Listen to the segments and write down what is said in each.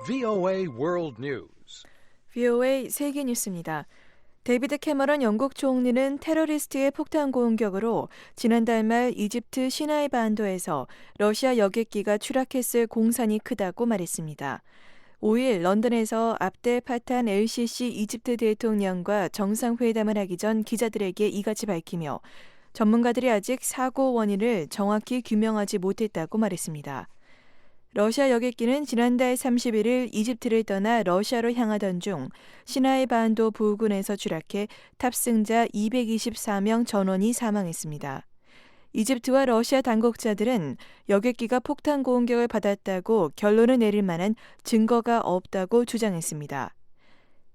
VOA World News. VOA 세계 뉴스입니다. 데이비드 캐머런 영국 총리는 테러리스트의 폭탄 공격으로 지난달 말 이집트 시나이 반도에서 러시아 여객기가 추락했을 공산이 크다고 말했습니다. 5일 런던에서 압델 파탄 LCC 이집트 대통령과 정상회담을 하기 전 기자들에게 이같이 밝히며 전문가들이 아직 사고 원인을 정확히 규명하지 못했다고 말했습니다. 러시아 여객기는 지난달 31일 이집트를 떠나 러시아로 향하던 중 시나이 반도 부근에서 추락해 탑승자 224명 전원이 사망했습니다. 이집트와 러시아 당국자들은 여객기가 폭탄 공격을 받았다고 결론을 내릴 만한 증거가 없다고 주장했습니다.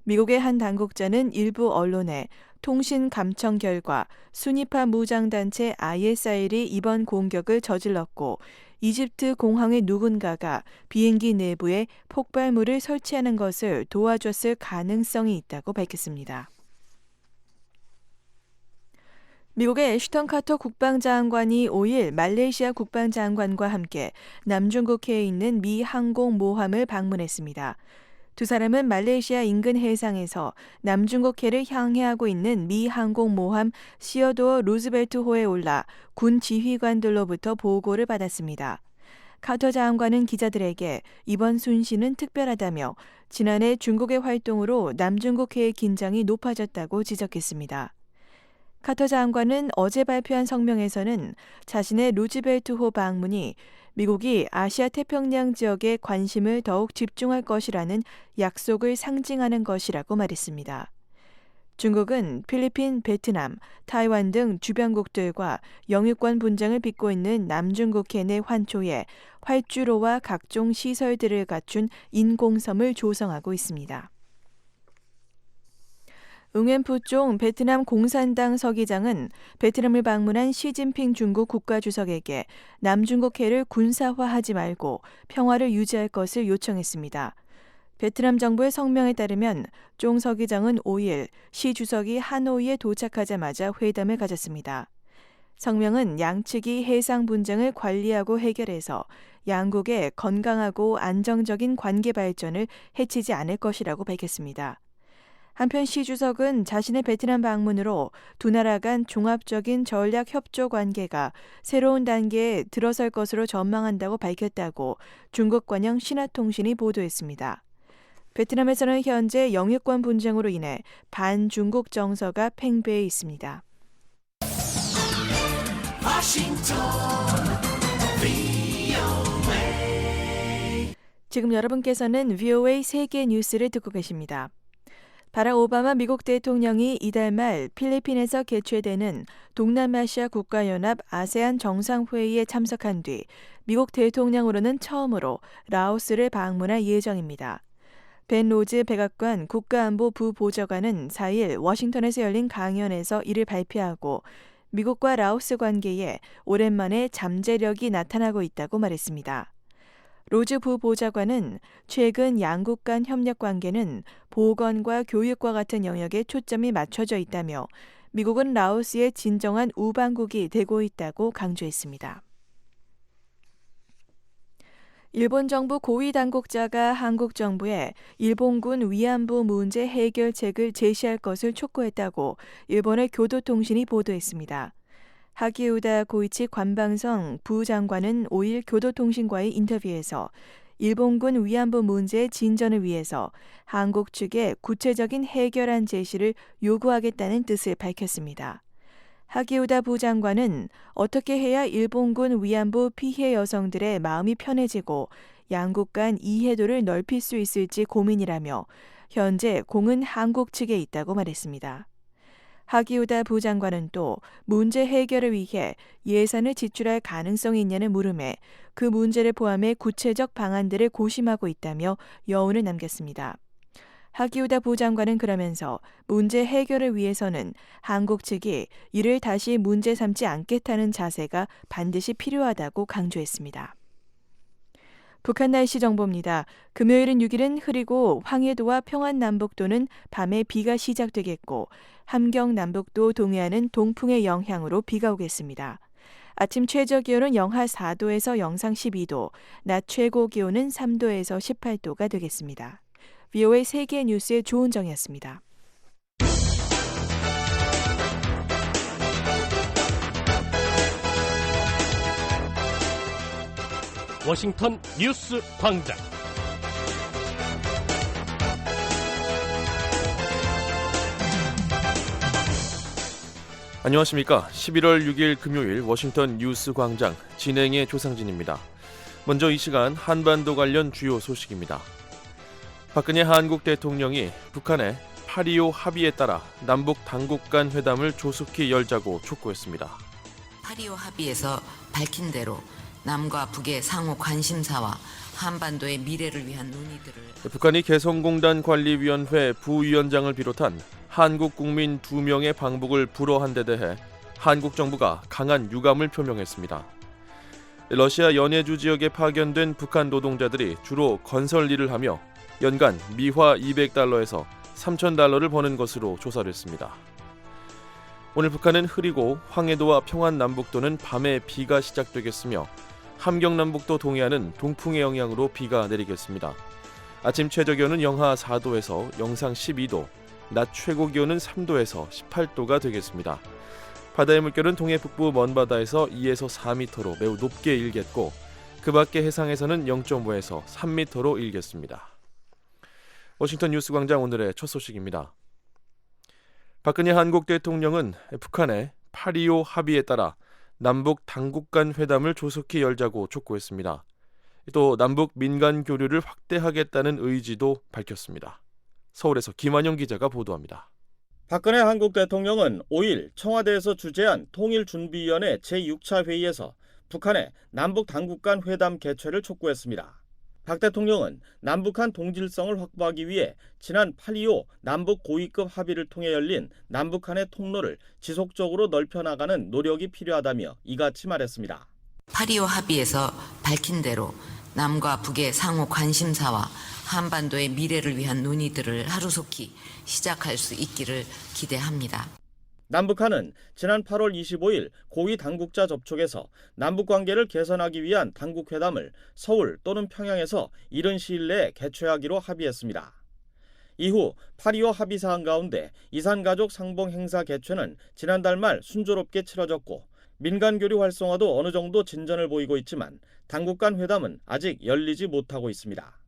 미국의 한 당국자는 일부 언론에 통신 감청 결과 순위파 무장단체 ISIL이 이번 공격을 저질렀고 이집트 공항의 누군가가 비행기 내부에 폭발물을 설치하는 것을 도와줬을 가능성이 있다고 밝혔습니다. 미국의 애슈턴 카터 국방장관이 5일 말레이시아 국방장관과 함께 남중국해에 있는 미 항공모함을 방문했습니다. 두 사람은 말레이시아 인근 해상에서 남중국해를 향해하고 있는 미 항공모함 시어도어 루즈벨트호에 올라 군 지휘관들로부터 보고를 받았습니다. 카터 장관은 기자들에게 이번 순시는 특별하다며 지난해 중국의 활동으로 남중국해의 긴장이 높아졌다고 지적했습니다. 카터 장관은 어제 발표한 성명에서는 자신의 루즈벨트호 방문이 미국이 아시아 태평양 지역에 관심을 더욱 집중할 것이라는 약속을 상징하는 것이라고 말했습니다. 중국은 필리핀, 베트남, 타이완 등 주변국들과 영유권 분쟁을 빚고 있는 남중국해 내 환초에 활주로와 각종 시설들을 갖춘 인공섬을 조성하고 있습니다. 응웬푸총 베트남 공산당 서기장은 베트남을 방문한 시진핑 중국 국가주석에게 남중국해를 군사화하지 말고 평화를 유지할 것을 요청했습니다. 베트남 정부의 성명에 따르면 쫑 서기장은 5일 시 주석이 하노이에 도착하자마자 회담을 가졌습니다. 성명은 양측이 해상 분쟁을 관리하고 해결해서 양국의 건강하고 안정적인 관계 발전을 해치지 않을 것이라고 밝혔습니다. 한편 시 주석은 자신의 베트남 방문으로 두 나라 간 종합적인 전략 협조 관계가 새로운 단계에 들어설 것으로 전망한다고 밝혔다고 중국 관영 신화통신이 보도했습니다. 베트남에서는 현재 영유권 분쟁으로 인해 반중국 정서가 팽배해 있습니다. 지금 여러분께서는 VOA 세계 뉴스를 듣고 계십니다. 바락 오바마 미국 대통령이 이달 말 필리핀에서 개최되는 동남아시아 국가연합 아세안 정상회의에 참석한 뒤 미국 대통령으로는 처음으로 라오스를 방문할 예정입니다. 벤 로즈 백악관 국가안보 부보좌관은 4일 워싱턴에서 열린 강연에서 이를 발표하고 미국과 라오스 관계에 오랜만에 잠재력이 나타나고 있다고 말했습니다. 로즈 부보좌관은 최근 양국 간 협력 관계는 보건과 교육과 같은 영역에 초점이 맞춰져 있다며 미국은 라오스의 진정한 우방국이 되고 있다고 강조했습니다. 일본 정부 고위 당국자가 한국 정부에 일본군 위안부 문제 해결책을 제시할 것을 촉구했다고 일본의 교도통신이 보도했습니다. 하기우다 고이치 관방성 부장관은 5일 교도통신과의 인터뷰에서 일본군 위안부 문제의 진전을 위해서 한국 측에 구체적인 해결안 제시를 요구하겠다는 뜻을 밝혔습니다. 하기우다 부장관은 어떻게 해야 일본군 위안부 피해 여성들의 마음이 편해지고 양국 간 이해도를 넓힐 수 있을지 고민이라며 현재 공은 한국 측에 있다고 말했습니다. 하기우다 부장관은 또 문제 해결을 위해 예산을 지출할 가능성이 있냐는 물음에 그 문제를 포함해 구체적 방안들을 고심하고 있다며 여운을 남겼습니다. 하기우다 부장관은 그러면서 문제 해결을 위해서는 한국 측이 이를 다시 문제 삼지 않겠다는 자세가 반드시 필요하다고 강조했습니다. 북한 날씨 정보입니다. 금요일은 6일은 흐리고 황해도와 평안남북도는 밤에 비가 시작되겠고 함경남북도 동해안은 동풍의 영향으로 비가 오겠습니다. 아침 최저 기온은 영하 4도에서 영상 12도, 낮 최고 기온은 3도에서 18도가 되겠습니다. VOA 세계 뉴스의 조은정이었습니다. 워싱턴 뉴스 광장. 안녕하십니까. 11월 6일 금요일 워싱턴 뉴스 광장 진행의 조상진입니다. 먼저 이 시간 한반도 관련 주요 소식입니다. 박근혜 한국 대통령이 북한의 8.25 합의에 따라 남북 당국 간 회담을 조속히 열자고 촉구했습니다. 8.25 합의에서 밝힌 대로 남과 북의 상호 관심사와 한반도의 미래를 위한 논의들을 북한이 개성공단 관리위원회 부위원장을 비롯한 한국 국민 2명의 방북을 불허한 데 대해 한국 정부가 강한 유감을 표명했습니다. 러시아 연해주 지역에 파견된 북한 노동자들이 주로 건설 일을 하며 연간 미화 200달러에서 3,000달러를 버는 것으로 조사됐습니다. 오늘 북한은 흐리고 황해도와 평안남북도는 밤에 비가 시작되겠으며 함경남북도 동해안은 동풍의 영향으로 비가 내리겠습니다. 아침 최저 기온은 영하 4도에서 영상 12도, 낮 최고 기온은 3도에서 18도가 되겠습니다. 바다의 물결은 동해 북부 먼바다에서 2에서 4m로 매우 높게 일겠고 그 밖의 해상에서는 0.5에서 3m로 일겠습니다. 워싱턴 뉴스 광장 오늘의 첫 소식입니다. 박근혜 한국 대통령은 북한의 8.25 합의에 따라 남북 당국 간 회담을 조속히 열자고 촉구했습니다. 또 남북 민간 교류를 확대하겠다는 의지도 밝혔습니다. 서울에서 김환영 기자가 보도합니다. 박근혜 한국 대통령은 5일 청와대에서 주재한 통일준비위원회 제6차 회의에서 북한의 남북 당국 간 회담 개최를 촉구했습니다. 박 대통령은 남북한 동질성을 확보하기 위해 지난 8.25 남북 고위급 합의를 통해 열린 남북한의 통로를 지속적으로 넓혀나가는 노력이 필요하다며 이같이 말했습니다. 8.25 합의에서 밝힌 대로 남과 북의 상호 관심사와 한반도의 미래를 위한 논의들을 하루속히 시작할 수 있기를 기대합니다. 남북한은 지난 8월 25일 고위 당국자 접촉에서 남북관계를 개선하기 위한 당국회담을 서울 또는 평양에서 이른 시일 내에 개최하기로 합의했습니다. 이후 8.25 합의사항 가운데 이산가족 상봉 행사 개최는 지난달 말 순조롭게 치러졌고 민간교류 활성화도 어느 정도 진전을 보이고 있지만 당국 간 회담은 아직 열리지 못하고 있습니다.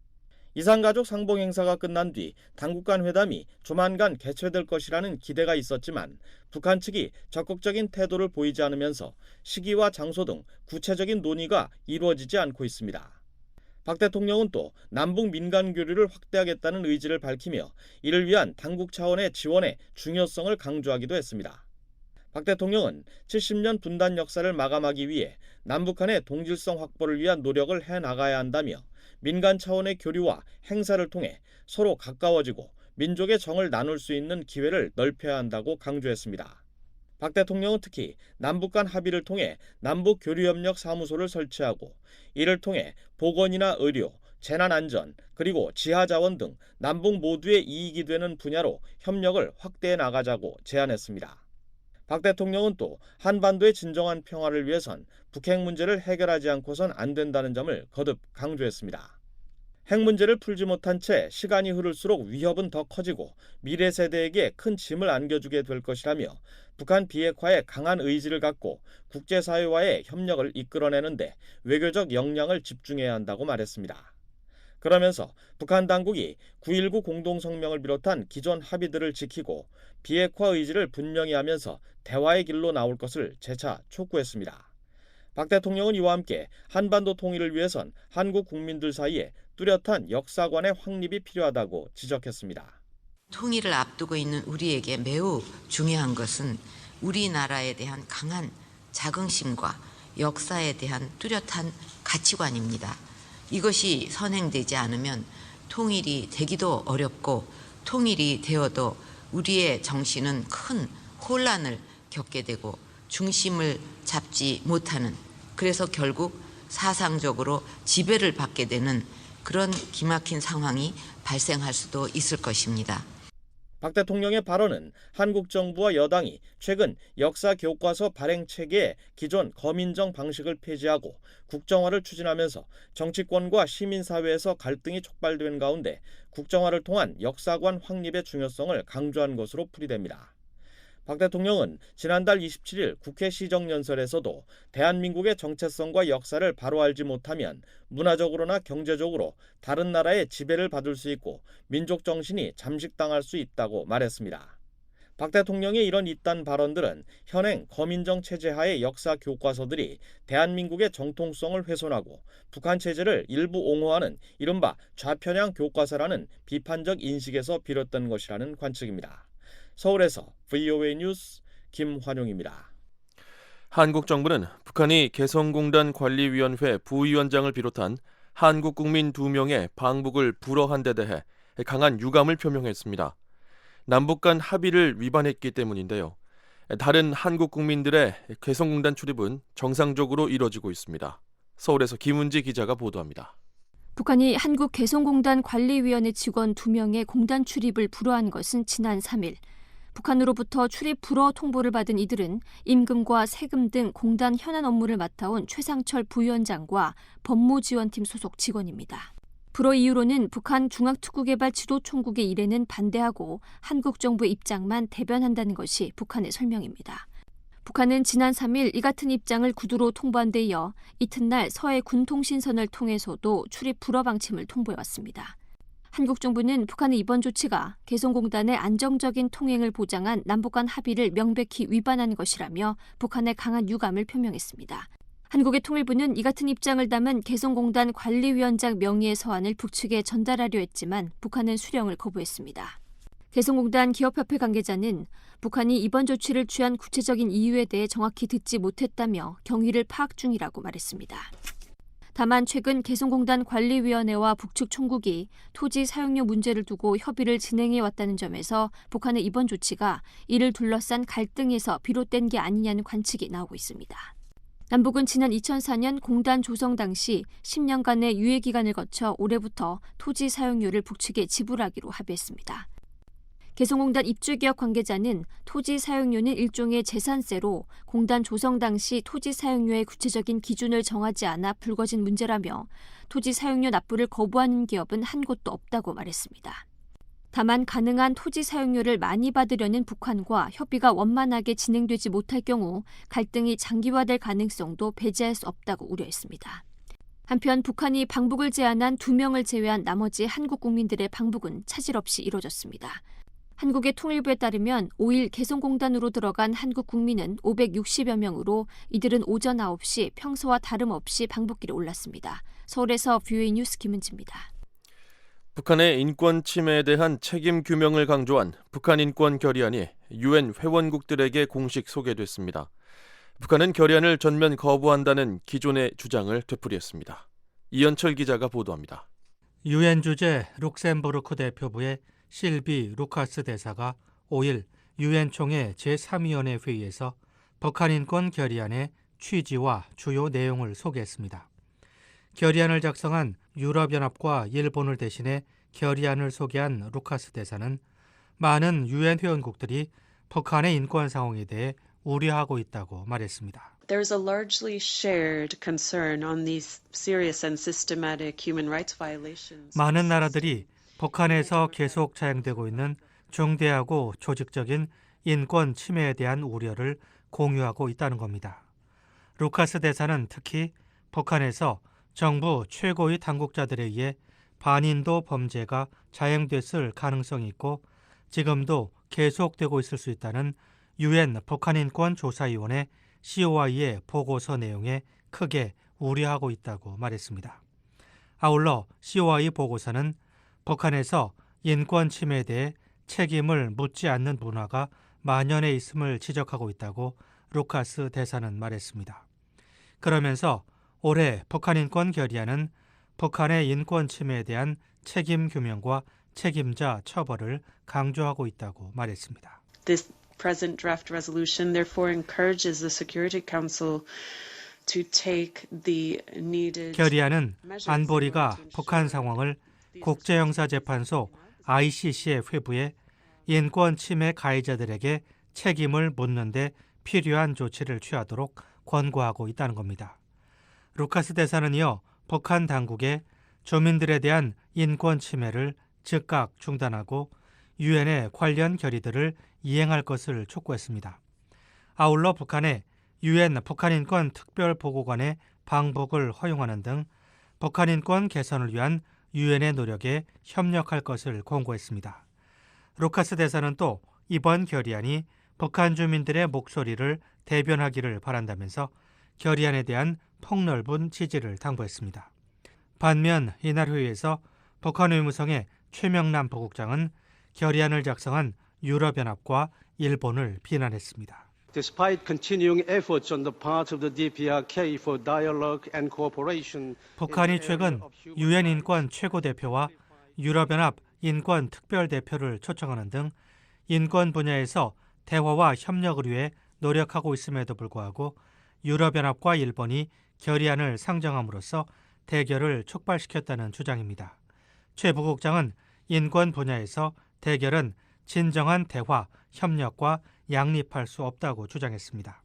이산가족 상봉 행사가 끝난 뒤 당국 간 회담이 조만간 개최될 것이라는 기대가 있었지만 북한 측이 적극적인 태도를 보이지 않으면서 시기와 장소 등 구체적인 논의가 이루어지지 않고 있습니다. 박 대통령은 또 남북 민간 교류를 확대하겠다는 의지를 밝히며 이를 위한 당국 차원의 지원의 중요성을 강조하기도 했습니다. 박 대통령은 70년 분단 역사를 마감하기 위해 남북한의 동질성 확보를 위한 노력을 해나가야 한다며 민간 차원의 교류와 행사를 통해 서로 가까워지고 민족의 정을 나눌 수 있는 기회를 넓혀야 한다고 강조했습니다. 박 대통령은 특히 남북 간 합의를 통해 남북교류협력사무소를 설치하고 이를 통해 보건이나 의료, 재난안전, 그리고 지하자원 등 남북 모두의 이익이 되는 분야로 협력을 확대해 나가자고 제안했습니다. 박 대통령은 또 한반도의 진정한 평화를 위해선 북핵 문제를 해결하지 않고선 안 된다는 점을 거듭 강조했습니다. 핵 문제를 풀지 못한 채 시간이 흐를수록 위협은 더 커지고 미래 세대에게 큰 짐을 안겨주게 될 것이라며 북한 비핵화에 강한 의지를 갖고 국제사회와의 협력을 이끌어내는데 외교적 역량을 집중해야 한다고 말했습니다. 그러면서 북한 당국이 9.19 공동성명을 비롯한 기존 합의들을 지키고 비핵화 의지를 분명히 하면서 대화의 길로 나올 것을 재차 촉구했습니다. 박 대통령은 이와 함께 한반도 통일을 위해선 한국 국민들 사이에 뚜렷한 역사관의 확립이 필요하다고 지적했습니다. 통일을 앞두고 있는 우리에게 매우 중요한 것은 우리나라에 대한 강한 자긍심과 역사에 대한 뚜렷한 가치관입니다. 이것이 선행되지 않으면 통일이 되기도 어렵고 통일이 되어도 우리의 정신은 큰 혼란을 겪게 되고 중심을 잡지 못하는, 그래서 결국 사상적으로 지배를 받게 되는 그런 기막힌 상황이 발생할 수도 있을 것입니다. 박 대통령의 발언은 한국 정부와 여당이 최근 역사 교과서 발행 체계의 기존 검인정 방식을 폐지하고 국정화를 추진하면서 정치권과 시민사회에서 갈등이 촉발된 가운데 국정화를 통한 역사관 확립의 중요성을 강조한 것으로 풀이됩니다. 박 대통령은 지난달 27일 국회 시정연설에서도 대한민국의 정체성과 역사를 바로 알지 못하면 문화적으로나 경제적으로 다른 나라의 지배를 받을 수 있고 민족 정신이 잠식당할 수 있다고 말했습니다. 박 대통령의 이런 이딴 발언들은 현행 검인정 체제 하의 역사 교과서들이 대한민국의 정통성을 훼손하고 북한 체제를 일부 옹호하는 이른바 좌편향 교과서라는 비판적 인식에서 비롯된 것이라는 관측입니다. 서울에서 VOA 뉴스 김환용입니다. 한국 정부는 북한이 개성공단 관리위원회 부위원장을 비롯한 한국 국민 2명의 방북을 불허한 데 대해 강한 유감을 표명했습니다. 남북 간 합의를 위반했기 때문인데요. 다른 한국 국민들의 개성공단 출입은 정상적으로 이뤄지고 있습니다. 서울에서 김은지 기자가 보도합니다. 북한이 한국 개성공단 관리위원회 직원 2명의 공단 출입을 불허한 것은 지난 3일. 북한으로부터 출입 불허 통보를 받은 이들은 임금과 세금 등 공단 현안 업무를 맡아온 최상철 부위원장과 법무지원팀 소속 직원입니다. 불허 이유로는 북한 중앙특구개발 지도총국의 일에는 반대하고 한국 정부의 입장만 대변한다는 것이 북한의 설명입니다. 북한은 지난 3일 이 같은 입장을 구두로 통보한 데 이어 이튿날 서해 군통신선을 통해서도 출입 불허 방침을 통보해왔습니다. 한국 정부는 북한의 이번 조치가 개성공단의 안정적인 통행을 보장한 남북 간 합의를 명백히 위반한 것이라며 북한의 강한 유감을 표명했습니다. 한국의 통일부는 이 같은 입장을 담은 개성공단 관리위원장 명의의 서한을 북측에 전달하려 했지만 북한은 수령을 거부했습니다. 개성공단 기업협회 관계자는 북한이 이번 조치를 취한 구체적인 이유에 대해 정확히 듣지 못했다며 경위를 파악 중이라고 말했습니다. 다만 최근 개성공단 관리위원회와 북측 총국이 토지 사용료 문제를 두고 협의를 진행해왔다는 점에서 북한의 이번 조치가 이를 둘러싼 갈등에서 비롯된 게 아니냐는 관측이 나오고 있습니다. 남북은 지난 2004년 공단 조성 당시 10년간의 유예기간을 거쳐 올해부터 토지 사용료를 북측에 지불하기로 합의했습니다. 개성공단 입주기업 관계자는 토지 사용료는 일종의 재산세로 공단 조성 당시 토지 사용료의 구체적인 기준을 정하지 않아 불거진 문제라며 토지 사용료 납부를 거부하는 기업은 한 곳도 없다고 말했습니다. 다만 가능한 토지 사용료를 많이 받으려는 북한과 협의가 원만하게 진행되지 못할 경우 갈등이 장기화될 가능성도 배제할 수 없다고 우려했습니다. 한편 북한이 방북을 제한한 2명을 제외한 나머지 한국 국민들의 방북은 차질 없이 이뤄졌습니다. 한국의 통일부에 따르면 5일 개성공단으로 들어간 한국 국민은 560여 명으로 이들은 오전 9시 평소와 다름없이 방북길에 올랐습니다. 서울에서 VOA 뉴스 김은지입니다. 북한의 인권 침해에 대한 책임 규명을 강조한 북한 인권 결의안이 UN 회원국들에게 공식 소개됐습니다. 북한은 결의안을 전면 거부한다는 기존의 주장을 되풀이했습니다. 이현철 기자가 보도합니다. UN 주재 룩셈부르크 대표부의 실비 루카스 대사가 5일 UN 총회 제3위원회 회의에서 북한 인권 결의안의 취지와 주요 내용을 소개했습니다. 결의안을 작성한 유럽연합과 일본을 대신해 결의안을 소개한 루카스 대사는 많은 UN 회원국들이 북한의 인권 상황에 대해 우려하고 있다고 말했습니다. There is a largely shared concern on these serious and systematic human rights violations. 많은 나라들이 북한에서 계속 자행되고 있는 중대하고 조직적인 인권 침해에 대한 우려를 공유하고 있다는 겁니다. 루카스 대사는 특히 북한에서 정부 최고의 당국자들에 의해 반인도 범죄가 자행됐을 가능성이 있고 지금도 계속되고 있을 수 있다는 UN 북한인권조사위원회 COI의 보고서 내용에 크게 우려하고 있다고 말했습니다. 아울러 COI 보고서는 북한에서 인권 침해에 대해 책임을 묻지 않는 문화가 만연해 있음을 지적하고 있다고 루카스 대사는 말했습니다. 그러면서 올해 북한 인권 결의안은 북한의 인권 침해에 대한 책임 규명과 책임자 처벌을 강조하고 있다고 말했습니다. This present draft resolution therefore encourages the Security Council to take the needed 결의안은 안보리가 북한 상황을 국제형사재판소 ICC에 회부해 인권 침해 가해자들에게 책임을 묻는 데 필요한 조치를 취하도록 권고하고 있다는 겁니다. 루카스 대사는 이어 북한 당국에 주민들에 대한 인권 침해를 즉각 중단하고 유엔의 관련 결의들을 이행할 것을 촉구했습니다. 아울러 북한에 유엔 북한인권 특별보고관의 방북을 허용하는 등 북한인권 개선을 위한 유엔의 노력에 협력할 것을 권고했습니다. 루카스 대사는 또 이번 결의안이 북한 주민들의 목소리를 대변하기를 바란다면서 결의안에 대한 폭넓은 지지를 당부했습니다. 반면 이날 회의에서 북한 의무성의 최명남 부국장은 결의안을 작성한 유럽연합과 일본을 비난했습니다. Despite continuing efforts on the part of the DPRK for dialogue and cooperation, 북한이 최근 유엔 인권 최고대표와 유럽연합 인권 특별대표를 초청하는 등 인권 분야에서 대화와 협력을 위해 노력하고 있음에도 불구하고 유럽연합과 일본이 결의안을 상정함으로써 대결을 촉발시켰다는 주장입니다. 최 부국장은 인권 분야에서 대결은 진정한 대화, 협력과 양립할 수 없다고 주장했습니다.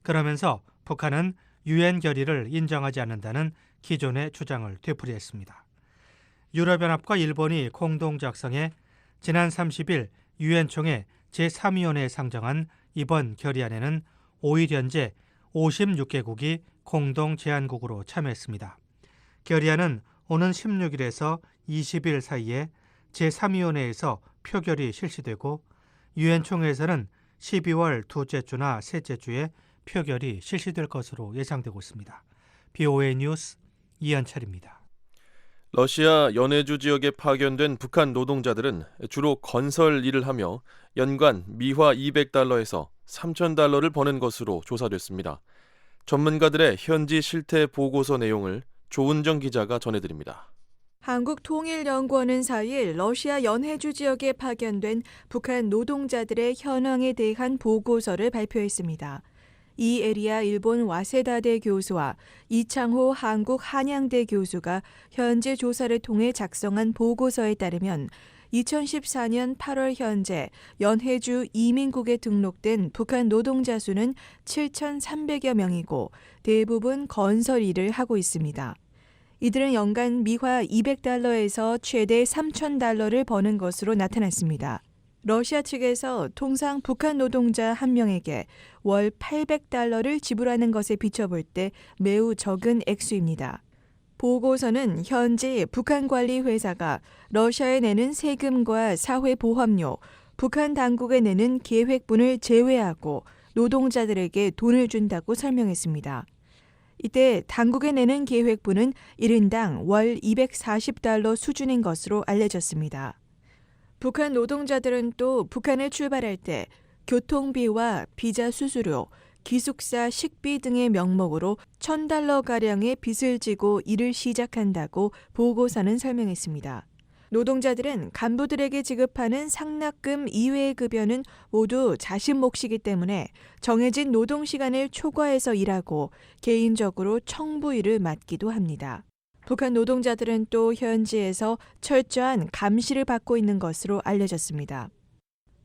그러면서 북한은 유엔 결의를 인정하지 않는다는 기존의 주장을 되풀이했습니다. 유럽연합과 일본이 공동 작성해 지난 30일 유엔 총회 제3위원회에 상정한 이번 결의안에는 5일 현재 56개국이 공동 제안국으로 참여했습니다. 결의안은 오는 16일에서 20일 사이에 제3위원회에서 표결이 실시되고 유엔 총회에서는 12월 둘째 주나 셋째 주에 표결이 실시될 것으로 예상되고 있습니다. BOA 뉴스 이현철입니다. 러시아 연해주 지역에 파견된 북한 노동자들은 주로 건설 일을 하며 연간 미화 200달러에서 3,000달러를 버는 것으로 조사됐습니다. 전문가들의 현지 실태 보고서 내용을 조은정 기자가 전해드립니다. 한국통일연구원은 4일 러시아 연해주 지역에 파견된 북한 노동자들의 현황에 대한 보고서를 발표했습니다. 이에리아 일본 와세다대 교수와 이창호 한국 한양대 교수가 현재 조사를 통해 작성한 보고서에 따르면 2014년 8월 현재 연해주 이민국에 등록된 북한 노동자 수는 7,300여 명이고 대부분 건설 일을 하고 있습니다. 이들은 연간 미화 200달러에서 최대 3,000달러를 버는 것으로 나타났습니다. 러시아 측에서 통상 북한 노동자 한 명에게 월 800달러를 지불하는 것에 비춰볼 때 매우 적은 액수입니다. 보고서는 현재 북한 관리 회사가 러시아에 내는 세금과 사회보험료, 북한 당국에 내는 계획분을 제외하고 노동자들에게 돈을 준다고 설명했습니다. 이때 당국에 내는 계획분은 1인당 월 240달러 수준인 것으로 알려졌습니다. 북한 노동자들은 또 북한을 출발할 때 교통비와 비자 수수료, 기숙사 식비 등의 명목으로 1,000달러가량의 빚을 지고 일을 시작한다고 보고서는 설명했습니다. 노동자들은 간부들에게 지급하는 상납금 이외의 급여는 모두 자신 몫이기 때문에 정해진 노동시간을 초과해서 일하고 개인적으로 청부일을 맡기도 합니다. 북한 노동자들은 또 현지에서 철저한 감시를 받고 있는 것으로 알려졌습니다.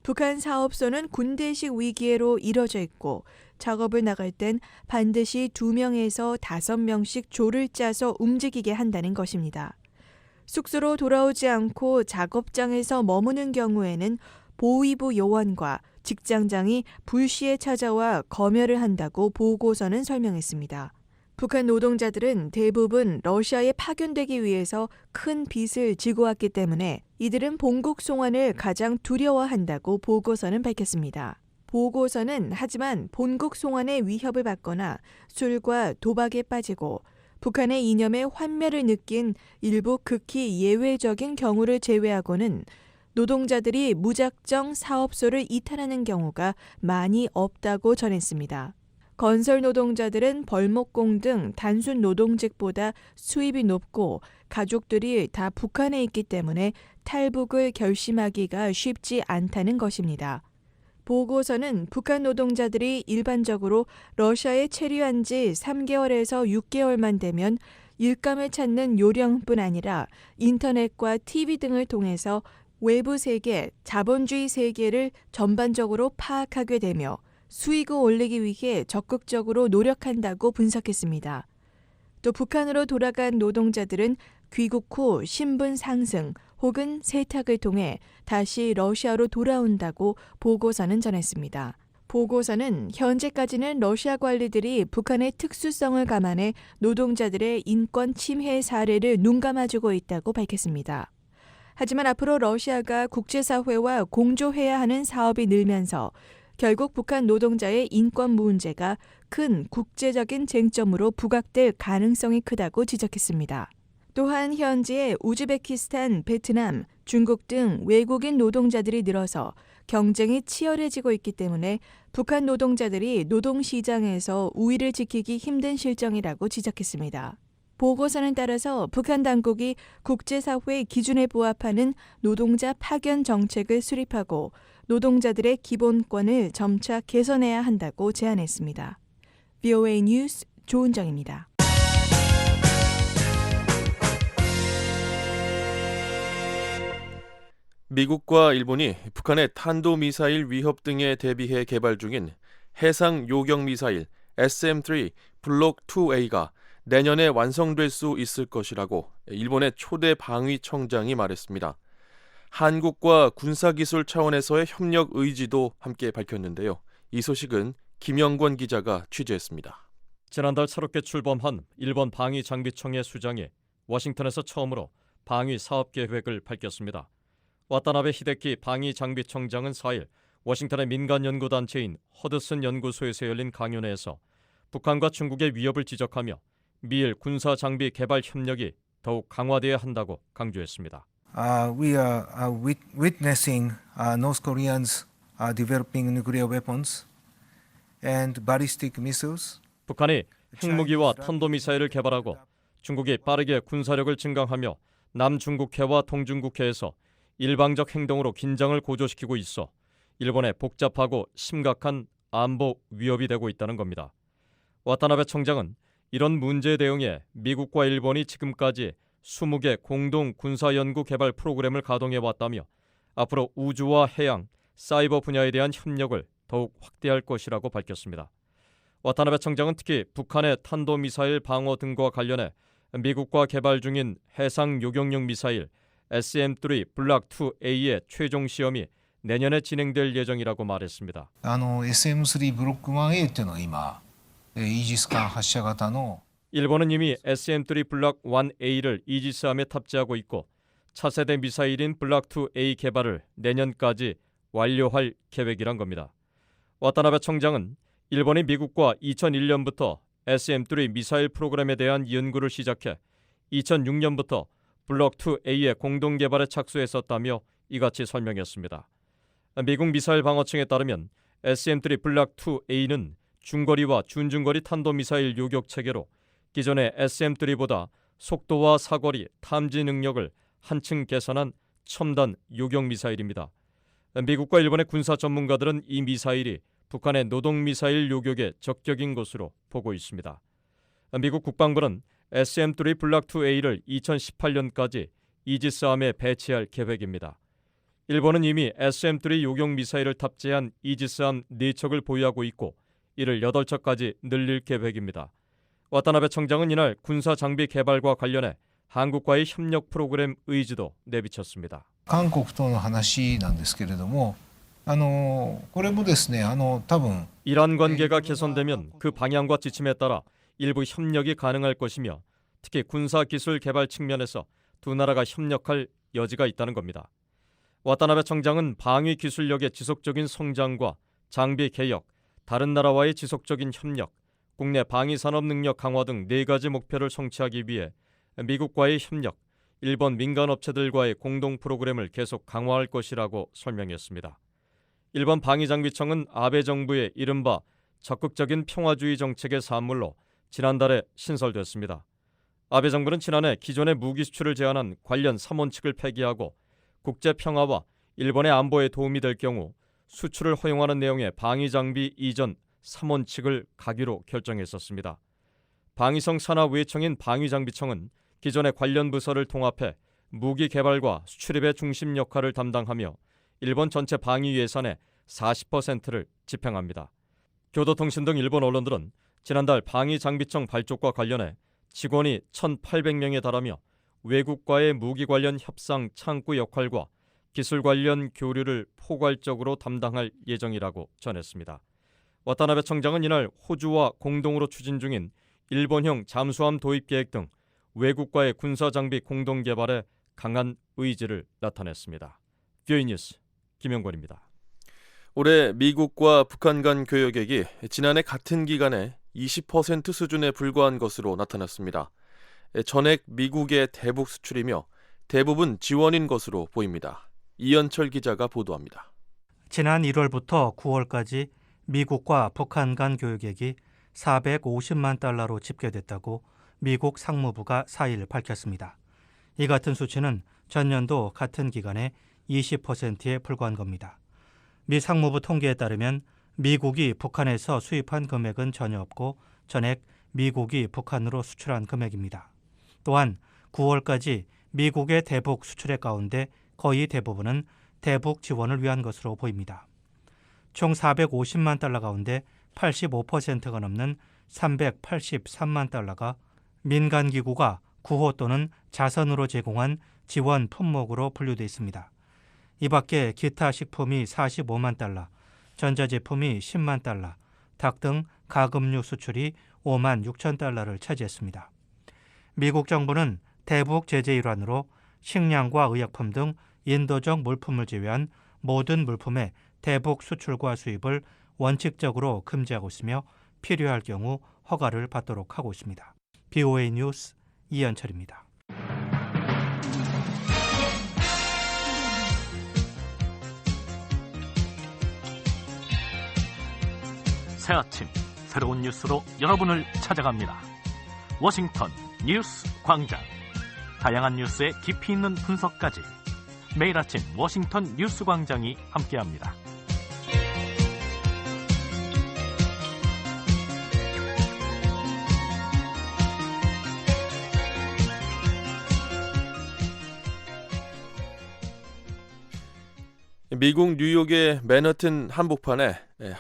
북한 사업소는 군대식 위기로 이뤄져 있고 작업을 나갈 땐 반드시 2명에서 5명씩 조를 짜서 움직이게 한다는 것입니다. 숙소로 돌아오지 않고 작업장에서 머무는 경우에는 보위부 요원과 직장장이 불시에 찾아와 검열을 한다고 보고서는 설명했습니다. 북한 노동자들은 대부분 러시아에 파견되기 위해서 큰 빚을 지고 왔기 때문에 이들은 본국 송환을 가장 두려워한다고 보고서는 밝혔습니다. 보고서는 하지만 본국 송환의 위협을 받거나 술과 도박에 빠지고 북한의 이념에 환멸을 느낀 일부 극히 예외적인 경우를 제외하고는 노동자들이 무작정 사업소를 이탈하는 경우가 많이 없다고 전했습니다. 건설 노동자들은 벌목공 등 단순 노동직보다 수입이 높고 가족들이 다 북한에 있기 때문에 탈북을 결심하기가 쉽지 않다는 것입니다. 보고서는 북한 노동자들이 일반적으로 러시아에 체류한 지 3개월에서 6개월만 되면 일감을 찾는 요령뿐 아니라 인터넷과 TV 등을 통해서 외부 세계, 자본주의 세계를 전반적으로 파악하게 되며 수익을 올리기 위해 적극적으로 노력한다고 분석했습니다. 또 북한으로 돌아간 노동자들은 귀국 후 신분 상승 혹은 세탁을 통해 다시 러시아로 돌아온다고 보고서는 전했습니다. 보고서는 현재까지는 러시아 관리들이 북한의 특수성을 감안해 노동자들의 인권 침해 사례를 눈감아주고 있다고 밝혔습니다. 하지만 앞으로 러시아가 국제사회와 공조해야 하는 사업이 늘면서 결국 북한 노동자의 인권 문제가 큰 국제적인 쟁점으로 부각될 가능성이 크다고 지적했습니다. 또한 현재 우즈베키스탄, 베트남, 중국 등 외국인 노동자들이 늘어서 경쟁이 치열해지고 있기 때문에 북한 노동자들이 노동시장에서 우위를 지키기 힘든 실정이라고 지적했습니다. 보고서는 따라서 북한 당국이 국제사회 기준에 부합하는 노동자 파견 정책을 수립하고 노동자들의 기본권을 점차 개선해야 한다고 제안했습니다. VOA 뉴스 조은정입니다. 미국과 일본이 북한의 탄도미사일 위협 등에 대비해 개발 중인 해상 요격 미사일 SM-3 블록 2A가 내년에 완성될 수 있을 것이라고 일본의 초대 방위청장이 말했습니다. 한국과 군사기술 차원에서의 협력 의지도 함께 밝혔는데요. 이 소식은 김영권 기자가 취재했습니다. 지난달 새롭게 출범한 일본 방위장비청의 수장이 워싱턴에서 처음으로 방위 사업 계획을 밝혔습니다. 와타나베 히데키 방위장비청장은 4일 워싱턴의 민간 연구단체인 허드슨 연구소에서 열린 강연회에서 북한과 중국의 위협을 지적하며 미일 군사장비 개발 협력이 더욱 강화돼야 한다고 강조했습니다. We are witnessing North Koreans developing nuclear weapons and ballistic missiles. 북한이 핵무기와 탄도미사일을 개발하고 중국이 빠르게 군사력을 증강하며 남중국해와 동중국해에서 일방적 행동으로 긴장을 고조시키고 있어 일본에 복잡하고 심각한 안보 위협이 되고 있다는 겁니다. 와타나베 청장은 이런 문제에 대응해 미국과 일본이 지금까지 20개 공동 군사연구 개발 프로그램을 가동해왔다며 앞으로 우주와 해양, 사이버 분야에 대한 협력을 더욱 확대할 것이라고 밝혔습니다. 와타나베 청장은 특히 북한의 탄도미사일 방어 등과 관련해 미국과 개발 중인 해상 요격용 미사일 SM-3 블록 2A의 최종 시험이 내년에 진행될 예정이라고 말했습니다. SM-3 블록 1A というのが今イージス艦発射型の 일본은 이미 SM-3 블록 1A를 이지스함에 탑재하고 있고 차세대 미사일인 블록 2A 개발을 내년까지 완료할 계획이란 겁니다. 와타나베 청장은 일본이 미국과 2001년부터 SM-3 미사일 프로그램에 대한 연구를 시작해 2006년부터 블록 2A의 공동 개발에 착수했었다며 이같이 설명했습니다. 미국 미사일 방어청에 따르면 SM-3 블록 2A는 중거리와 준중거리 탄도미사일 요격 체계로 기존의 SM-3보다 속도와 사거리, 탐지 능력을 한층 개선한 첨단 요격 미사일입니다. 미국과 일본의 군사 전문가들은 이 미사일이 북한의 노동미사일 요격에 적격인 것으로 보고 있습니다. 미국 국방부는 SM-3 블록 2A를 2018년까지 이지스함에 배치할 계획입니다. 일본은 이미 SM-3 요격 미사일을 탑재한 이지스함 4척을 보유하고 있고 이를 8척까지 늘릴 계획입니다. 와타나베 청장은 이날 군사 장비 개발과 관련해 한국과의 협력 프로그램 의지도 내비쳤습니다. 한국との話なんですけれども、これもですね、多分 이란 관계가 개선되면 그 방향과 지침에 따라 일부 협력이 가능할 것이며 특히 군사 기술 개발 측면에서 두 나라가 협력할 여지가 있다는 겁니다. 와타나베 청장은 방위 기술력의 지속적인 성장과 장비 개혁, 다른 나라와의 지속적인 협력, 국내 방위 산업 능력 강화 등 4가지 목표를 성취하기 위해 미국과의 협력, 일본 민간 업체들과의 공동 프로그램을 계속 강화할 것이라고 설명했습니다. 일본 방위장비청은 아베 정부의 이른바 적극적인 평화주의 정책의 산물로 지난달에 신설됐습니다. 아베 정부는 지난해 기존의 무기 수출을 제한한 관련 3원칙을 폐기하고 국제 평화와 일본의 안보에 도움이 될 경우 수출을 허용하는 내용의 방위장비 이전 3원칙을 가기로 결정했었습니다. 방위성 산하외청인 방위장비청은 기존의 관련 부서를 통합해 무기 개발과 수출입의 중심 역할을 담당하며 일본 전체 방위 예산의 40%를 집행합니다. 교도통신 등 일본 언론들은 지난달 방위장비청 발족과 관련해 직원이 1,800명에 달하며 외국과의 무기 관련 협상 창구 역할과 기술 관련 교류를 포괄적으로 담당할 예정이라고 전했습니다. 와타나베 청장은 이날 호주와 공동으로 추진 중인 일본형 잠수함 도입 계획 등 외국과의 군사장비 공동 개발에 강한 의지를 나타냈습니다. 뷰이 뉴스 김영권입니다. 올해 미국과 북한 간 교역액이 지난해 같은 기간에 20% 수준에 불과한 것으로 나타났습니다. 전액 미국의 대북 수출이며 대부분 지원인 것으로 보입니다. 이현철 기자가 보도합니다. 지난 1월부터 9월까지 미국과 북한 간 교역액이 450만 달러로 집계됐다고 미국 상무부가 4일 밝혔습니다. 이 같은 수치는 전년도 같은 기간에 20%에 불과한 겁니다. 미 상무부 통계에 따르면 미국이 북한에서 수입한 금액은 전혀 없고 전액 미국이 북한으로 수출한 금액입니다. 또한 9월까지 미국의 대북 수출액 가운데 거의 대부분은 대북 지원을 위한 것으로 보입니다. 총 450만 달러 가운데 85%가 넘는 383만 달러가 민간기구가 구호 또는 자선으로 제공한 지원 품목으로 분류되어 있습니다. 이 밖에 기타 식품이 45만 달러, 전자제품이 10만 달러, 닭 등 가금류 수출이 5만 6천 달러를 차지했습니다. 미국 정부는 대북 제재 일환으로 식량과 의약품 등 인도적 물품을 제외한 모든 물품의 대북 수출과 수입을 원칙적으로 금지하고 있으며 필요할 경우 허가를 받도록 하고 있습니다. BOA 뉴스 이현철입니다. 새 아침 새로운 뉴스로 여러분을 찾아갑니다. 워싱턴 뉴스 광장. 다양한 뉴스의 깊이 있는 분석까지 매일 아침 워싱턴 뉴스 광장이 함께합니다. 미국 뉴욕의 맨하튼 한복판에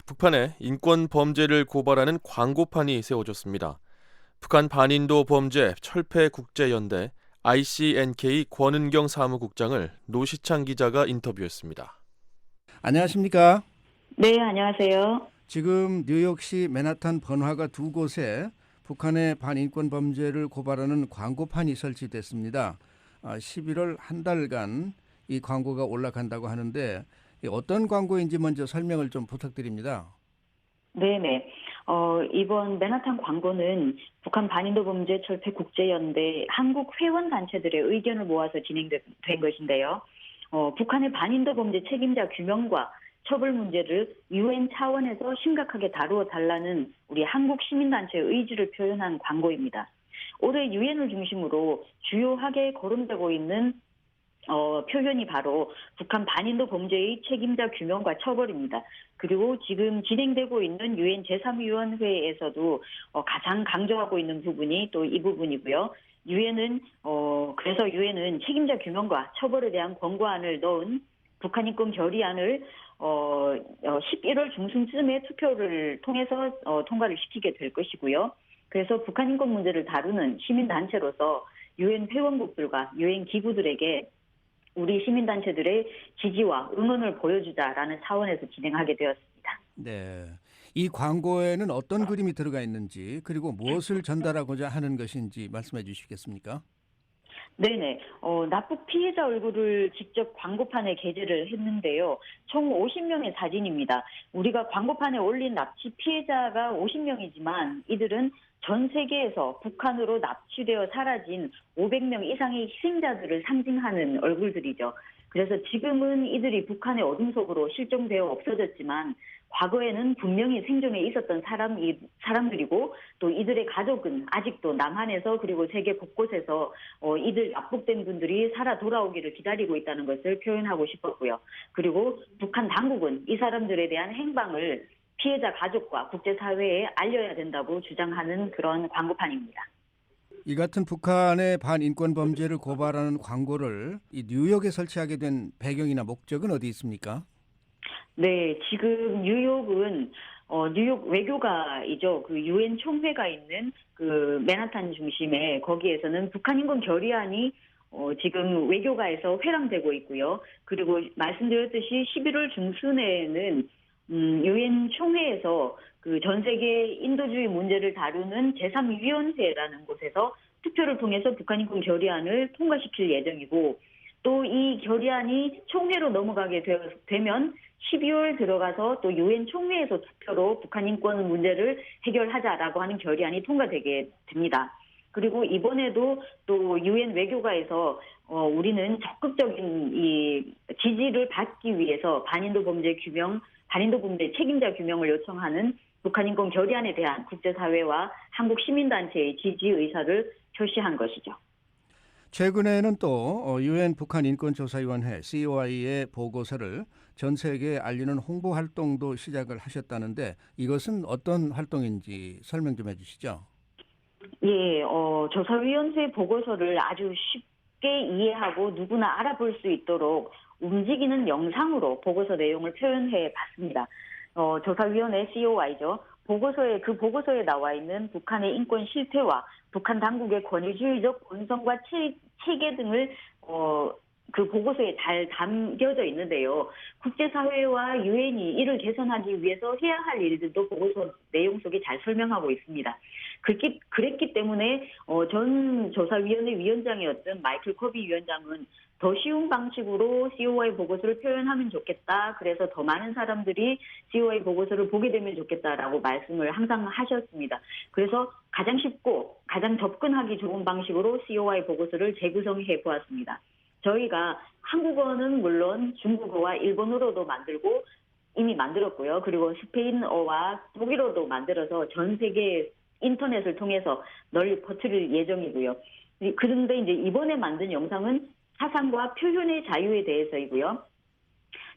북한의 인권 범죄를 고발하는 광고판이 세워졌습니다. 북한 반인도 범죄 철폐국제연대 ICNK 권은경 사무국장을 노시창 기자가 인터뷰했습니다. 안녕하십니까? 네, 안녕하세요. 지금 뉴욕시 맨하탄 번화가 두 곳에 북한의 반인권 범죄를 고발하는 광고판이 설치됐습니다. 11월 한 달간 이 광고가 올라간다고 하는데 어떤 광고인지 먼저 설명을 좀 부탁드립니다. 네네. 이번 맨하탄 광고는 북한 반인도 범죄 철폐 국제연대 한국 회원 단체들의 의견을 모아서 진행된 것인데요. 북한의 반인도 범죄 책임자 규명과 처벌 문제를 UN 차원에서 심각하게 다루어 달라는 우리 한국 시민단체의 의지를 표현한 광고입니다. 올해 UN을 중심으로 주요하게 거론되고 있는 표현이 바로 북한 반인도 범죄의 책임자 규명과 처벌입니다. 그리고 지금 진행되고 있는 UN 제3위원회에서도 가장 강조하고 있는 부분이 또 이 부분이고요. 그래서 유엔은 책임자 규명과 처벌에 대한 권고안을 넣은 북한 인권 결의안을 11월 중순쯤에 투표를 통해서 통과를 시키게 될 것이고요. 그래서 북한 인권 문제를 다루는 시민단체로서 UN 회원국들과 UN 기구들에게 우리 시민단체들의 지지와 응원을 보여주자라는 차원에서 진행하게 되었습니다. 네, 이 광고에는 어떤 그림이 들어가 있는지 그리고 무엇을 전달하고자 하는 것인지 말씀해 주시겠습니까? 네네. 납북 피해자 얼굴을 직접 광고판에 게재를 했는데요. 총 50명의 사진입니다. 우리가 광고판에 올린 납치 피해자가 50명이지만 이들은 전 세계에서 북한으로 납치되어 사라진 500명 이상의 희생자들을 상징하는 얼굴들이죠. 그래서 지금은 이들이 북한의 어둠 속으로 실종되어 없어졌지만 과거에는 분명히 생존해 있었던 사람들이고 또 이들의 가족은 아직도 남한에서 그리고 세계 곳곳에서 이들 납북된 분들이 살아 돌아오기를 기다리고 있다는 것을 표현하고 싶었고요. 그리고 북한 당국은 이 사람들에 대한 행방을 피해자 가족과 국제사회에 알려야 된다고 주장하는 그런 광고판입니다. 이 같은 북한의 반인권 범죄를 고발하는 광고를 이 뉴욕에 설치하게 된 배경이나 목적은 어디 있습니까? 네, 지금 뉴욕은 뉴욕 외교가이죠. 그 유엔 총회가 있는 그 맨하탄 중심에 거기에서는 북한 인권 결의안이 지금 외교가에서 회람되고 있고요. 그리고 말씀드렸듯이 11월 중순에는 유엔 총회에서 그 전 세계 인도주의 문제를 다루는 제3위원회라는 곳에서 투표를 통해서 북한 인권 결의안을 통과시킬 예정이고 또 이 결의안이 총회로 넘어가게 되면 12월 들어가서 또 유엔 총회에서 투표로 북한 인권 문제를 해결하자라고 하는 결의안이 통과되게 됩니다. 그리고 이번에도 또 유엔 외교가에서 우리는 적극적인 이 지지를 받기 위해서 반인도 범죄 책임자 규명을 요청하는 북한 인권 결의안에 대한 국제사회와 한국 시민단체의 지지 의사를 표시한 것이죠. 최근에는 또 유엔 북한 인권조사위원회 COI의 보고서를 전 세계에 알리는 홍보 활동도 시작을 하셨다는데 이것은 어떤 활동인지 설명 좀 해주시죠. 예, 조사위원회 보고서를 아주 쉽게 이해하고 누구나 알아볼 수 있도록 움직이는 영상으로 보고서 내용을 표현해 봤습니다. 조사위원회 COI죠. 그 보고서에 나와 있는 북한의 인권 실태와 북한 당국의 권위주의적 본성과 체계 등을 그 보고서에 잘 담겨져 있는데요. 국제사회와 유엔이 이를 개선하기 위해서 해야 할 일들도 보고서 내용 속에 잘 설명하고 있습니다. 그랬기 때문에 전 조사위원회 위원장이었던 마이클 커비 위원장은 더 쉬운 방식으로 COI 보고서를 표현하면 좋겠다. 그래서 더 많은 사람들이 COI 보고서를 보게 되면 좋겠다라고 말씀을 항상 하셨습니다. 그래서 가장 쉽고 가장 접근하기 좋은 방식으로 COI 보고서를 재구성해 보았습니다. 저희가 한국어는 물론 중국어와 일본어로도 이미 만들었고요. 그리고 스페인어와 독일어도 만들어서 전 세계 인터넷을 통해서 널리 퍼뜨릴 예정이고요. 그런데 이제 이번에 만든 영상은 사상과 표현의 자유에 대해서이고요.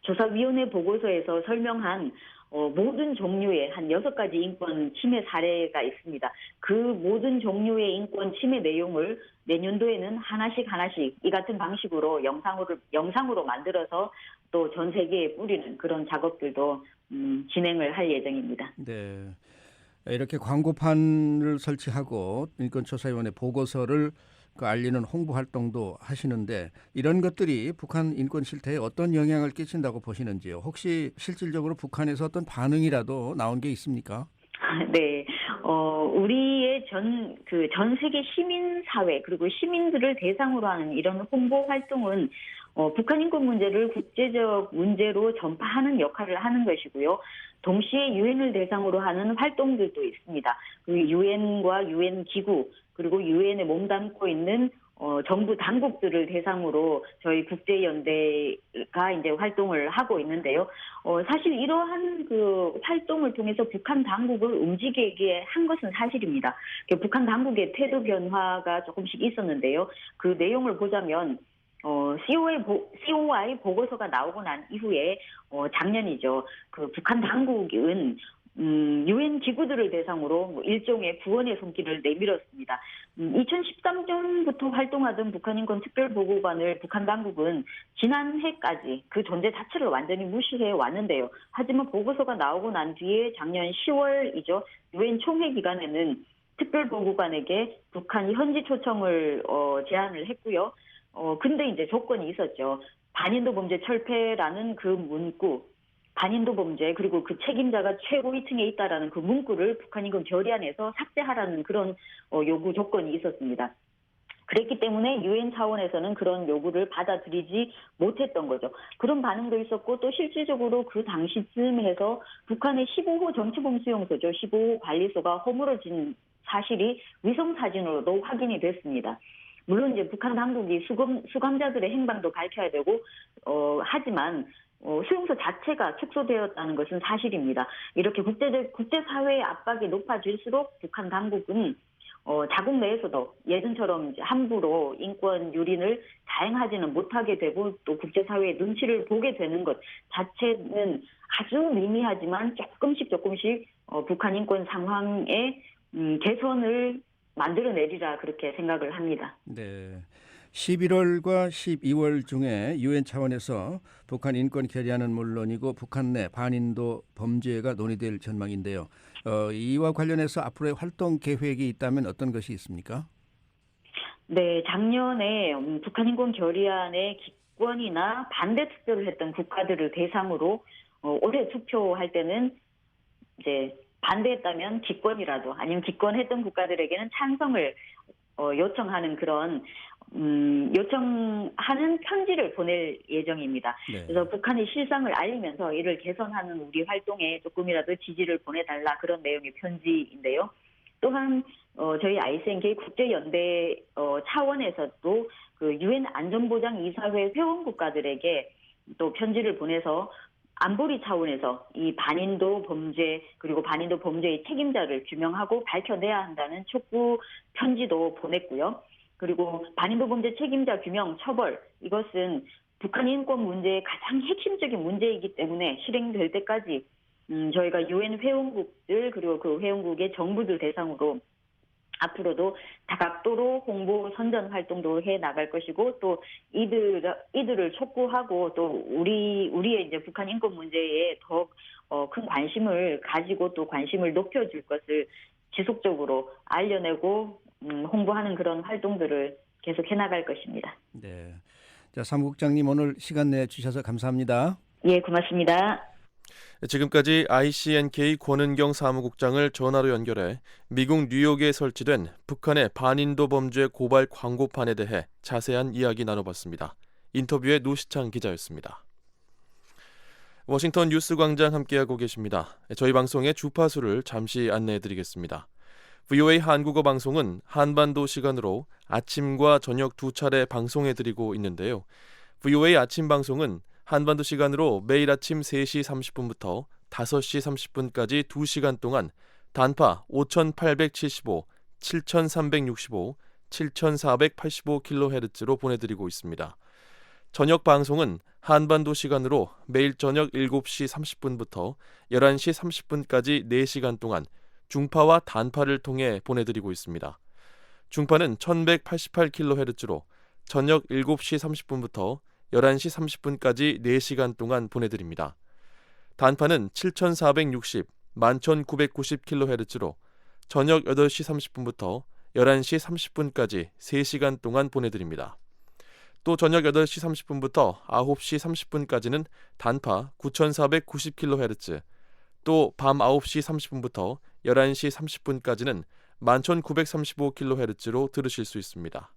조사위원회 보고서에서 설명한 모든 종류의 한 6가지 인권 침해 사례가 있습니다. 그 모든 종류의 인권 침해 내용을 내년도에는 하나씩 이 같은 방식으로 영상으로 만들어서 또 전 세계에 뿌리는 그런 작업들도 진행을 할 예정입니다. 네, 이렇게 광고판을 설치하고 인권조사위원회 보고서를 알리는 홍보 활동도 하시는데 이런 것들이 북한 인권 실태에 어떤 영향을 끼친다고 보시는지요? 혹시 실질적으로 북한에서 어떤 반응이라도 나온 게 있습니까? 네, 우리의 전 세계 시민사회 그리고 시민들을 대상으로 하는 이런 홍보 활동은 북한 인권 문제를 국제적 문제로 전파하는 역할을 하는 것이고요. 동시에 유엔을 대상으로 하는 활동들도 있습니다. 유엔과 유엔 기구 그리고 유엔에 몸담고 있는 정부 당국들을 대상으로 저희 국제연대가 이제 활동을 하고 있는데요. 사실 이러한 그 활동을 통해서 북한 당국을 움직이게 한 것은 사실입니다. 북한 당국의 태도 변화가 조금씩 있었는데요. 그 내용을 보자면 COI 보고서가 나오고 난 이후에 작년이죠. 그 북한 당국은 유엔 기구들을 대상으로 일종의 구원의 손길을 내밀었습니다. 2013년부터 활동하던 북한 인권 특별보고관을 북한 당국은 지난해까지 그 존재 자체를 완전히 무시해 왔는데요. 하지만 보고서가 나오고 난 뒤에 작년 10월이죠. 유엔 총회 기간에는 특별보고관에게 북한이 현지 초청을 제안을 했고요. 근데 이제 조건이 있었죠. 반인도 범죄 철폐라는 그 문구, 반인도 범죄 그리고 그 책임자가 최고위층에 있다라는 그 문구를 북한 인권 결의안에서 삭제하라는 그런 요구 조건이 있었습니다. 그랬기 때문에 유엔 차원에서는 그런 요구를 받아들이지 못했던 거죠. 그런 반응도 있었고 또 실질적으로 그 당시쯤 해서 북한의 15호 정치범 수용소죠. 15호 관리소가 허물어진 사실이 위성 사진으로도 확인이 됐습니다. 물론 이제 북한 당국이 수감자들의 행방도 밝혀야 되고 하지만 수용소 자체가 축소되었다는 것은 사실입니다. 이렇게 국제사회의 압박이 높아질수록 북한 당국은 자국 내에서도 예전처럼 이제 함부로 인권 유린을 자행하지는 못하게 되고 또 국제사회의 눈치를 보게 되는 것 자체는 아주 미미하지만 조금씩 북한 인권 상황의 개선을 만들어내리라 그렇게 생각을 합니다. 네. 11월과 12월 중에 유엔 차원에서 북한 인권 결의안은 물론이고 북한 내 반인도 범죄가 논의될 전망인데요. 이와 관련해서 앞으로의 활동 계획이 있다면 어떤 것이 있습니까? 네, 작년에 북한 인권 결의안에 기권이나 반대 투표를 했던 국가들을 대상으로 올해 투표할 때는 이제 반대했다면 기권이라도 아니면 기권했던 국가들에게는 찬성을 요청하는 그런 요청하는 편지를 보낼 예정입니다. 네. 그래서 북한의 실상을 알리면서 이를 개선하는 우리 활동에 조금이라도 지지를 보내달라 그런 내용의 편지인데요. 또한 저희 ICNK 국제연대 차원에서도 그 유엔 안전보장이사회 회원 국가들에게 또 편지를 보내서 안보리 차원에서 이 반인도 범죄 그리고 반인도 범죄의 책임자를 규명하고 밝혀내야 한다는 촉구 편지도 보냈고요. 그리고 반인도 범죄 책임자 규명 처벌 이것은 북한 인권 문제의 가장 핵심적인 문제이기 때문에 실행될 때까지 저희가 유엔 회원국들 그리고 그 회원국의 정부들 대상으로 앞으로도 다각도로 홍보 선전 활동도 해 나갈 것이고 또 이들을 촉구하고 또 우리의 이제 북한 인권 문제에 더 큰 관심을 가지고 또 관심을 높여줄 것을 지속적으로 알려내고 홍보하는 그런 활동들을 계속 해 나갈 것입니다. 네. 자, 사무국장님 오늘 시간 내 주셔서 감사합니다. 예, 고맙습니다. 지금까지 ICNK 권은경 사무국장을 전화로 연결해 미국 뉴욕에 설치된 북한의 반인도 범죄 고발 광고판에 대해 자세한 이야기 나눠봤습니다. 인터뷰의 노시창 기자였습니다. 워싱턴 뉴스광장 함께하고 계십니다. 저희 방송의 주파수를 잠시 안내해드리겠습니다. VOA 한국어 방송은 한반도 시간으로 아침과 저녁 두 차례 방송해드리고 있는데요. VOA 아침 방송은 한반도 시간으로 매일 아침 3시 30분부터 5시 30분까지 2시간 동안 단파 5875, 7365, 7485kHz로 보내드리고 있습니다. 저녁 방송은 한반도 시간으로 매일 저녁 7시 30분부터 11시 30분까지 4시간 동안 중파와 단파를 통해 보내드리고 있습니다. 중파는 1188kHz로 저녁 7시 30분부터 11시 30분까지 4시간 동안 보내드립니다. 단파는 7460, 11990kHz로 저녁 8시 30분부터 11시 30분까지 3시간 동안 보내드립니다. 또 저녁 8시 30분부터 9시 30분까지는 단파 9490kHz, 또 밤 9시 30분부터 11시 30분까지는 11935kHz로 들으실 수 있습니다.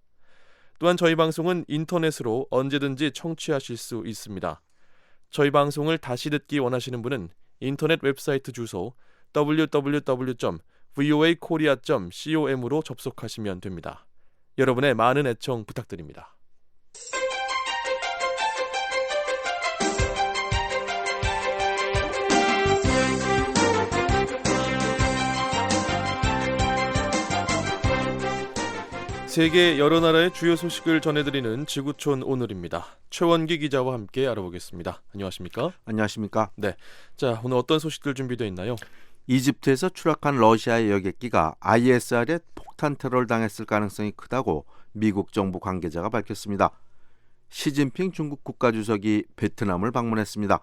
또한 저희 방송은 인터넷으로 언제든지 청취하실 수 있습니다. 저희 방송을 다시 듣기 원하시는 분은 인터넷 웹사이트 주소 www.voakorea.com으로 접속하시면 됩니다. 여러분의 많은 애청 부탁드립니다. 세계 여러 나라의 주요 소식을 전해드리는 지구촌 오늘입니다. 최원기 기자와 함께 알아보겠습니다. 안녕하십니까? 안녕하십니까? 네. 자, 오늘 어떤 소식들 준비되어 있나요? 이집트에서 추락한 러시아의 여객기가 ISR에 폭탄 테러를 당했을 가능성이 크다고 미국 정부 관계자가 밝혔습니다. 시진핑 중국 국가주석이 베트남을 방문했습니다.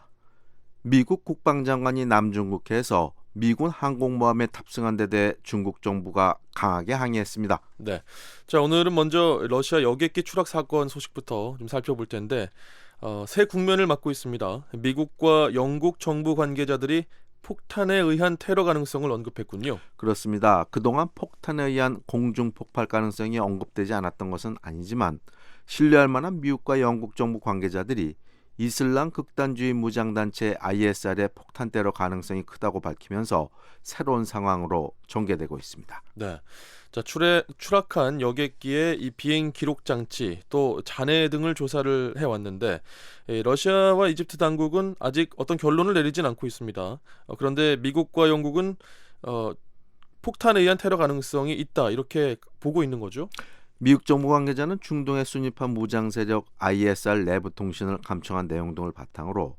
미국 국방장관이 남중국해에서 미군 항공모함에 탑승한 데 대해 중국 정부가 강하게 항의했습니다. 네, 자 오늘은 먼저 러시아 여객기 추락 사건 소식부터 좀 살펴볼 텐데 새 국면을 맞고 있습니다. 미국과 영국 정부 관계자들이 폭탄에 의한 테러 가능성을 언급했군요. 그렇습니다. 그동안 폭탄에 의한 공중 폭발 가능성이 언급되지 않았던 것은 아니지만 신뢰할 만한 미국과 영국 정부 관계자들이 이슬람 극단주의 무장단체 ISR의 폭탄 테러 가능성이 크다고 밝히면서 새로운 상황으로 전개되고 있습니다. 네, 자 추락한 여객기의 이 비행 기록 장치 또 잔해 등을 조사를 해왔는데 러시아와 이집트 당국은 아직 어떤 결론을 내리진 않고 있습니다. 그런데 미국과 영국은 폭탄에 의한 테러 가능성이 있다 이렇게 보고 있는 거죠. 미국 정부 관계자는 중동에 순입한 무장 세력 ISR 내부 통신을 감청한 내용 등을 바탕으로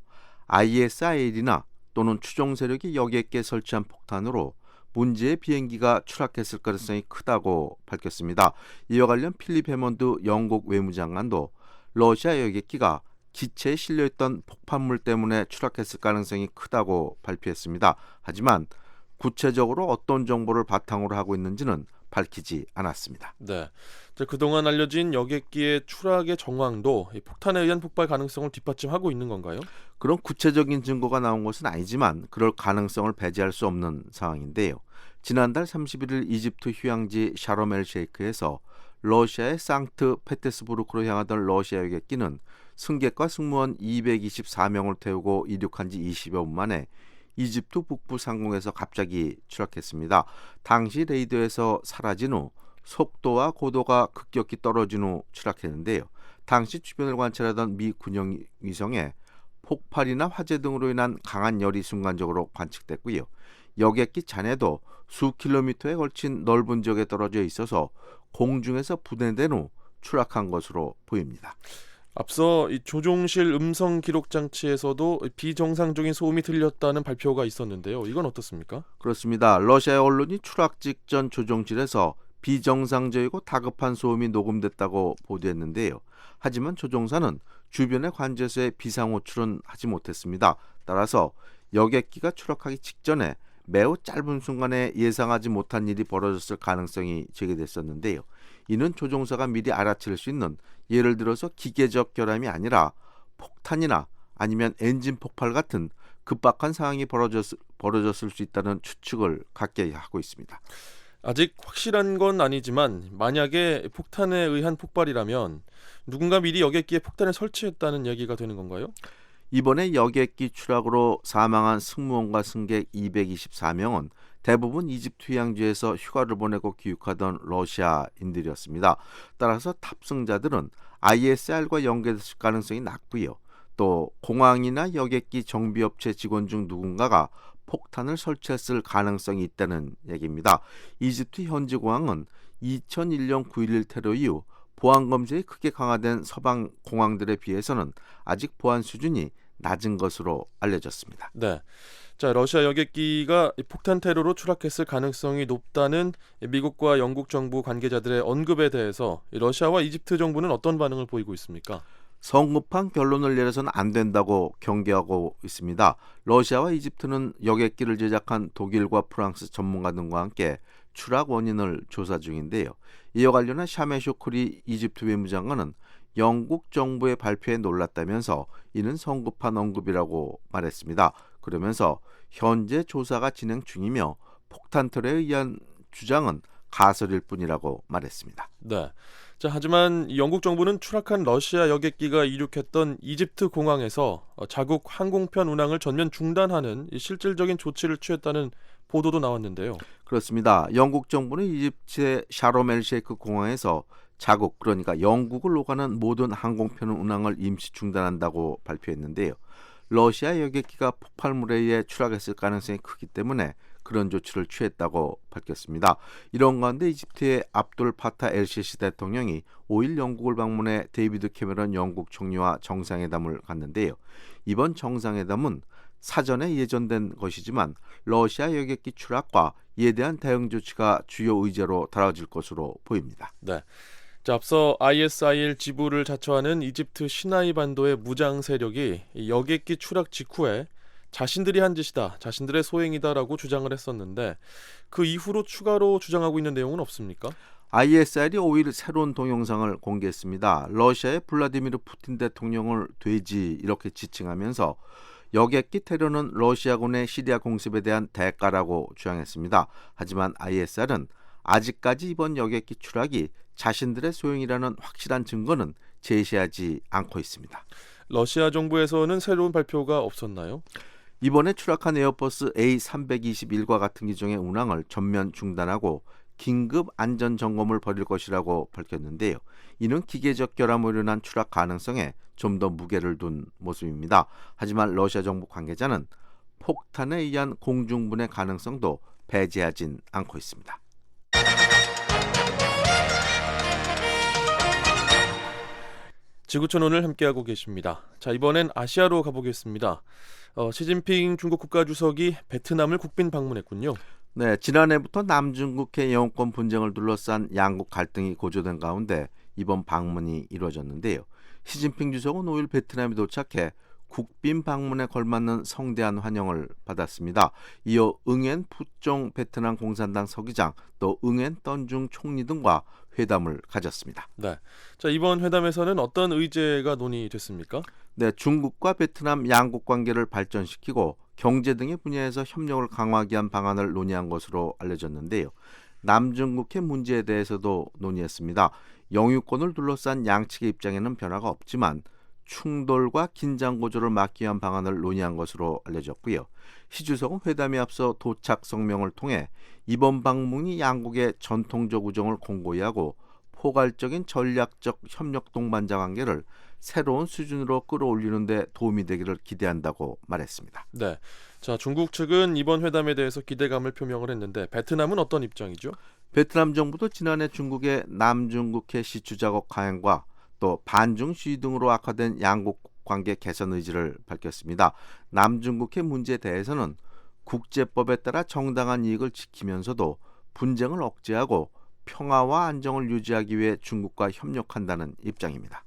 ISIL이나 또는 추종 세력이 여객기에 설치한 폭탄으로 문제의 비행기가 추락했을 가능성이 크다고 밝혔습니다. 이와 관련 필립 해먼드 영국 외무장관도 러시아 여객기가 기체에 실려있던 폭발물 때문에 추락했을 가능성이 크다고 발표했습니다. 하지만 구체적으로 어떤 정보를 바탕으로 하고 있는지는 밝히지 않았습니다. 네, 그동안 알려진 여객기의 추락의 정황도 이 폭탄에 의한 폭발 가능성을 뒷받침하고 있는 건가요? 그런 구체적인 증거가 나온 것은 아니지만 그럴 가능성을 배제할 수 없는 상황인데요. 지난달 31일 이집트 휴양지 샤롬 엘 셰이크에서 러시아의 상트 페테스부르크로 향하던 러시아 여객기는 승객과 승무원 224명을 태우고 이륙한 지 20여 분 만에 이집트 북부 상공에서 갑자기 추락했습니다. 당시 레이더에서 사라진 후 속도와 고도가 급격히 떨어진 후 추락했는데요. 당시 주변을 관찰하던 미 군용 위성에 폭발이나 화재 등으로 인한 강한 열이 순간적으로 관측됐고요. 여객기 잔해도 수 킬로미터에 걸친 넓은 지역에 떨어져 있어서 공중에서 분해된 후 추락한 것으로 보입니다. 앞서 이 조종실 음성 기록 장치에서도 비정상적인 소음이 들렸다는 발표가 있었는데요. 이건 어떻습니까? 그렇습니다. 러시아 언론이 추락 직전 조종실에서 비정상적이고 다급한 소음이 녹음됐다고 보도했는데요. 하지만 조종사는 주변의 관제소에 비상 호출은 하지 못했습니다. 따라서 여객기가 추락하기 직전에 매우 짧은 순간에 예상하지 못한 일이 벌어졌을 가능성이 제기됐었는데요. 이는 조종사가 미리 알아챌 수 있는 예를 들어서 기계적 결함이 아니라 폭탄이나 아니면 엔진 폭발 같은 급박한 상황이 벌어졌을 수 있다는 추측을 갖게 하고 있습니다. 아직 확실한 건 아니지만 만약에 폭탄에 의한 폭발이라면 누군가 미리 여객기에 폭탄을 설치했다는 얘기가 되는 건가요? 이번에 여객기 추락으로 사망한 승무원과 승객 224명은 대부분 이집트 휴양지에서 휴가를 보내고 귀국하던 러시아인들이었습니다. 따라서 탑승자들은 ISR과 연계됐을 가능성이 낮고요. 또 공항이나 여객기 정비업체 직원 중 누군가가 폭탄을 설치했을 가능성이 있다는 얘기입니다. 이집트 현지 공항은 2001년 9.11 테러 이후 보안 검색이 크게 강화된 서방 공항들에 비해서는 아직 보안 수준이 낮은 것으로 알려졌습니다. 네. 자, 러시아 여객기가 폭탄 테러로 추락했을 가능성이 높다는 미국과 영국 정부 관계자들의 언급에 대해서 러시아와 이집트 정부는 어떤 반응을 보이고 있습니까? 성급한 결론을 내려서는 안 된다고 경계하고 있습니다. 러시아와 이집트는 여객기를 제작한 독일과 프랑스 전문가 등과 함께 추락 원인을 조사 중인데요. 이와 관련한 샤메 쇼크리 이집트 외무장관은 영국 정부의 발표에 놀랐다면서 이는 성급한 언급이라고 말했습니다. 그러면서 현재 조사가 진행 중이며 폭탄 테러에 의한 주장은 가설일 뿐이라고 말했습니다. 네. 자, 하지만 영국 정부는 추락한 러시아 여객기가 이륙했던 이집트 공항에서 자국 항공편 운항을 전면 중단하는 실질적인 조치를 취했다는 보도도 나왔는데요. 그렇습니다. 영국 정부는 이집트의 샤롬 엘 셰이크 공항에서 자국, 그러니까 영국을 오가는 모든 항공편 운항을 임시 중단한다고 발표했는데요. 러시아 여객기가 폭발물에 의해 추락했을 가능성이 크기 때문에 그런 조치를 취했다고 밝혔습니다. 이런 가운데 이집트의 압돌 파타 엘시시 대통령이 5일 영국을 방문해 데이비드 캐머런 영국 총리와 정상회담을 갖는데요. 이번 정상회담은 사전에 예정된 것이지만 러시아 여객기 추락과 이에 대한 대응 조치가 주요 의제로 다뤄질 것으로 보입니다. 네. 자, 앞서 ISIL 지부를 자처하는 이집트 시나이 반도의 무장 세력이 여객기 추락 직후에 자신들이 한 짓이다, 자신들의 소행이다라고 주장을 했었는데 그 이후로 추가로 주장하고 있는 내용은 없습니까? ISR이 5일 새로운 동영상을 공개했습니다. 러시아의 블라디미르 푸틴 대통령을 돼지 이렇게 지칭하면서 여객기 테러는 러시아군의 시리아 공습에 대한 대가라고 주장했습니다. 하지만 ISR은 아직까지 이번 여객기 추락이 자신들의 소행이라는 확실한 증거는 제시하지 않고 있습니다. 러시아 정부에서는 새로운 발표가 없었나요? 이번에 추락한 에어버스 A321과 같은 기종의 운항을 전면 중단하고 긴급 안전 점검을 벌일 것이라고 밝혔는데요. 이는 기계적 결함으로 인한 추락 가능성에 좀 더 무게를 둔 모습입니다. 하지만 러시아 정부 관계자는 폭탄에 의한 공중분해 가능성도 배제하진 않고 있습니다. 지구촌 오늘 함께하고 계십니다. 자, 이번엔 아시아로 가보겠습니다. 시진핑 중국 국가주석이 베트남을 국빈 방문했군요. 네, 지난해부터 남중국해 영유권 분쟁을 둘러싼 양국 갈등이 고조된 가운데 이번 방문이 이루어졌는데요. 시진핑 주석은 5일 베트남에 도착해 국빈 방문에 걸맞는 성대한 환영을 받았습니다. 이어 응엔 푸종 베트남 공산당 서기장, 또 응엔 던중 총리 등과 회담을 가졌습니다. 네, 자 이번 회담에서는 어떤 의제가 논의됐습니까? 네, 중국과 베트남 양국 관계를 발전시키고 경제 등의 분야에서 협력을 강화하기 위한 방안을 논의한 것으로 알려졌는데요. 남중국해 문제에 대해서도 논의했습니다. 영유권을 둘러싼 양측의 입장에는 변화가 없지만 충돌과 긴장 고조를 막기 위한 방안을 논의한 것으로 알려졌고요. 시 주석은 회담에 앞서 도착 성명을 통해 이번 방문이 양국의 전통적 우정을 공고히 하고 포괄적인 전략적 협력 동반자 관계를 새로운 수준으로 끌어올리는 데 도움이 되기를 기대한다고 말했습니다. 네, 자 중국 측은 이번 회담에 대해서 기대감을 표명을 했는데 베트남은 어떤 입장이죠? 베트남 정부도 지난해 중국의 남중국해 시추 작업 가행과 또 반중 시위 등으로 악화된 양국 관계 개선 의지를 밝혔습니다. 남중국해 문제에 대해서는 국제법에 따라 정당한 이익을 지키면서도 분쟁을 억제하고 평화와 안정을 유지하기 위해 중국과 협력한다는 입장입니다.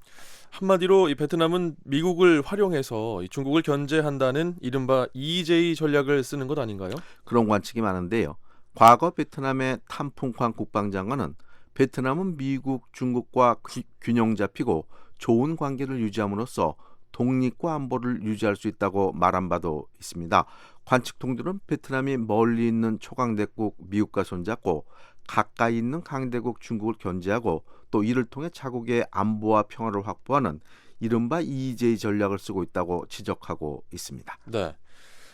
한마디로 이 베트남은 미국을 활용해서 이 중국을 견제한다는 이른바 EJ 전략을 쓰는 것 아닌가요? 그런 관측이 많은데요. 과거 베트남의 탐풍관 국방장관은 베트남은 미국, 중국과 균형 잡히고 좋은 관계를 유지함으로써 독립과 안보를 유지할 수 있다고 말한 바도 있습니다. 관측통들은 베트남이 멀리 있는 초강대국 미국과 손잡고 가까이 있는 강대국 중국을 견제하고 또 이를 통해 자국의 안보와 평화를 확보하는 이른바 EJ 전략을 쓰고 있다고 지적하고 있습니다. 네.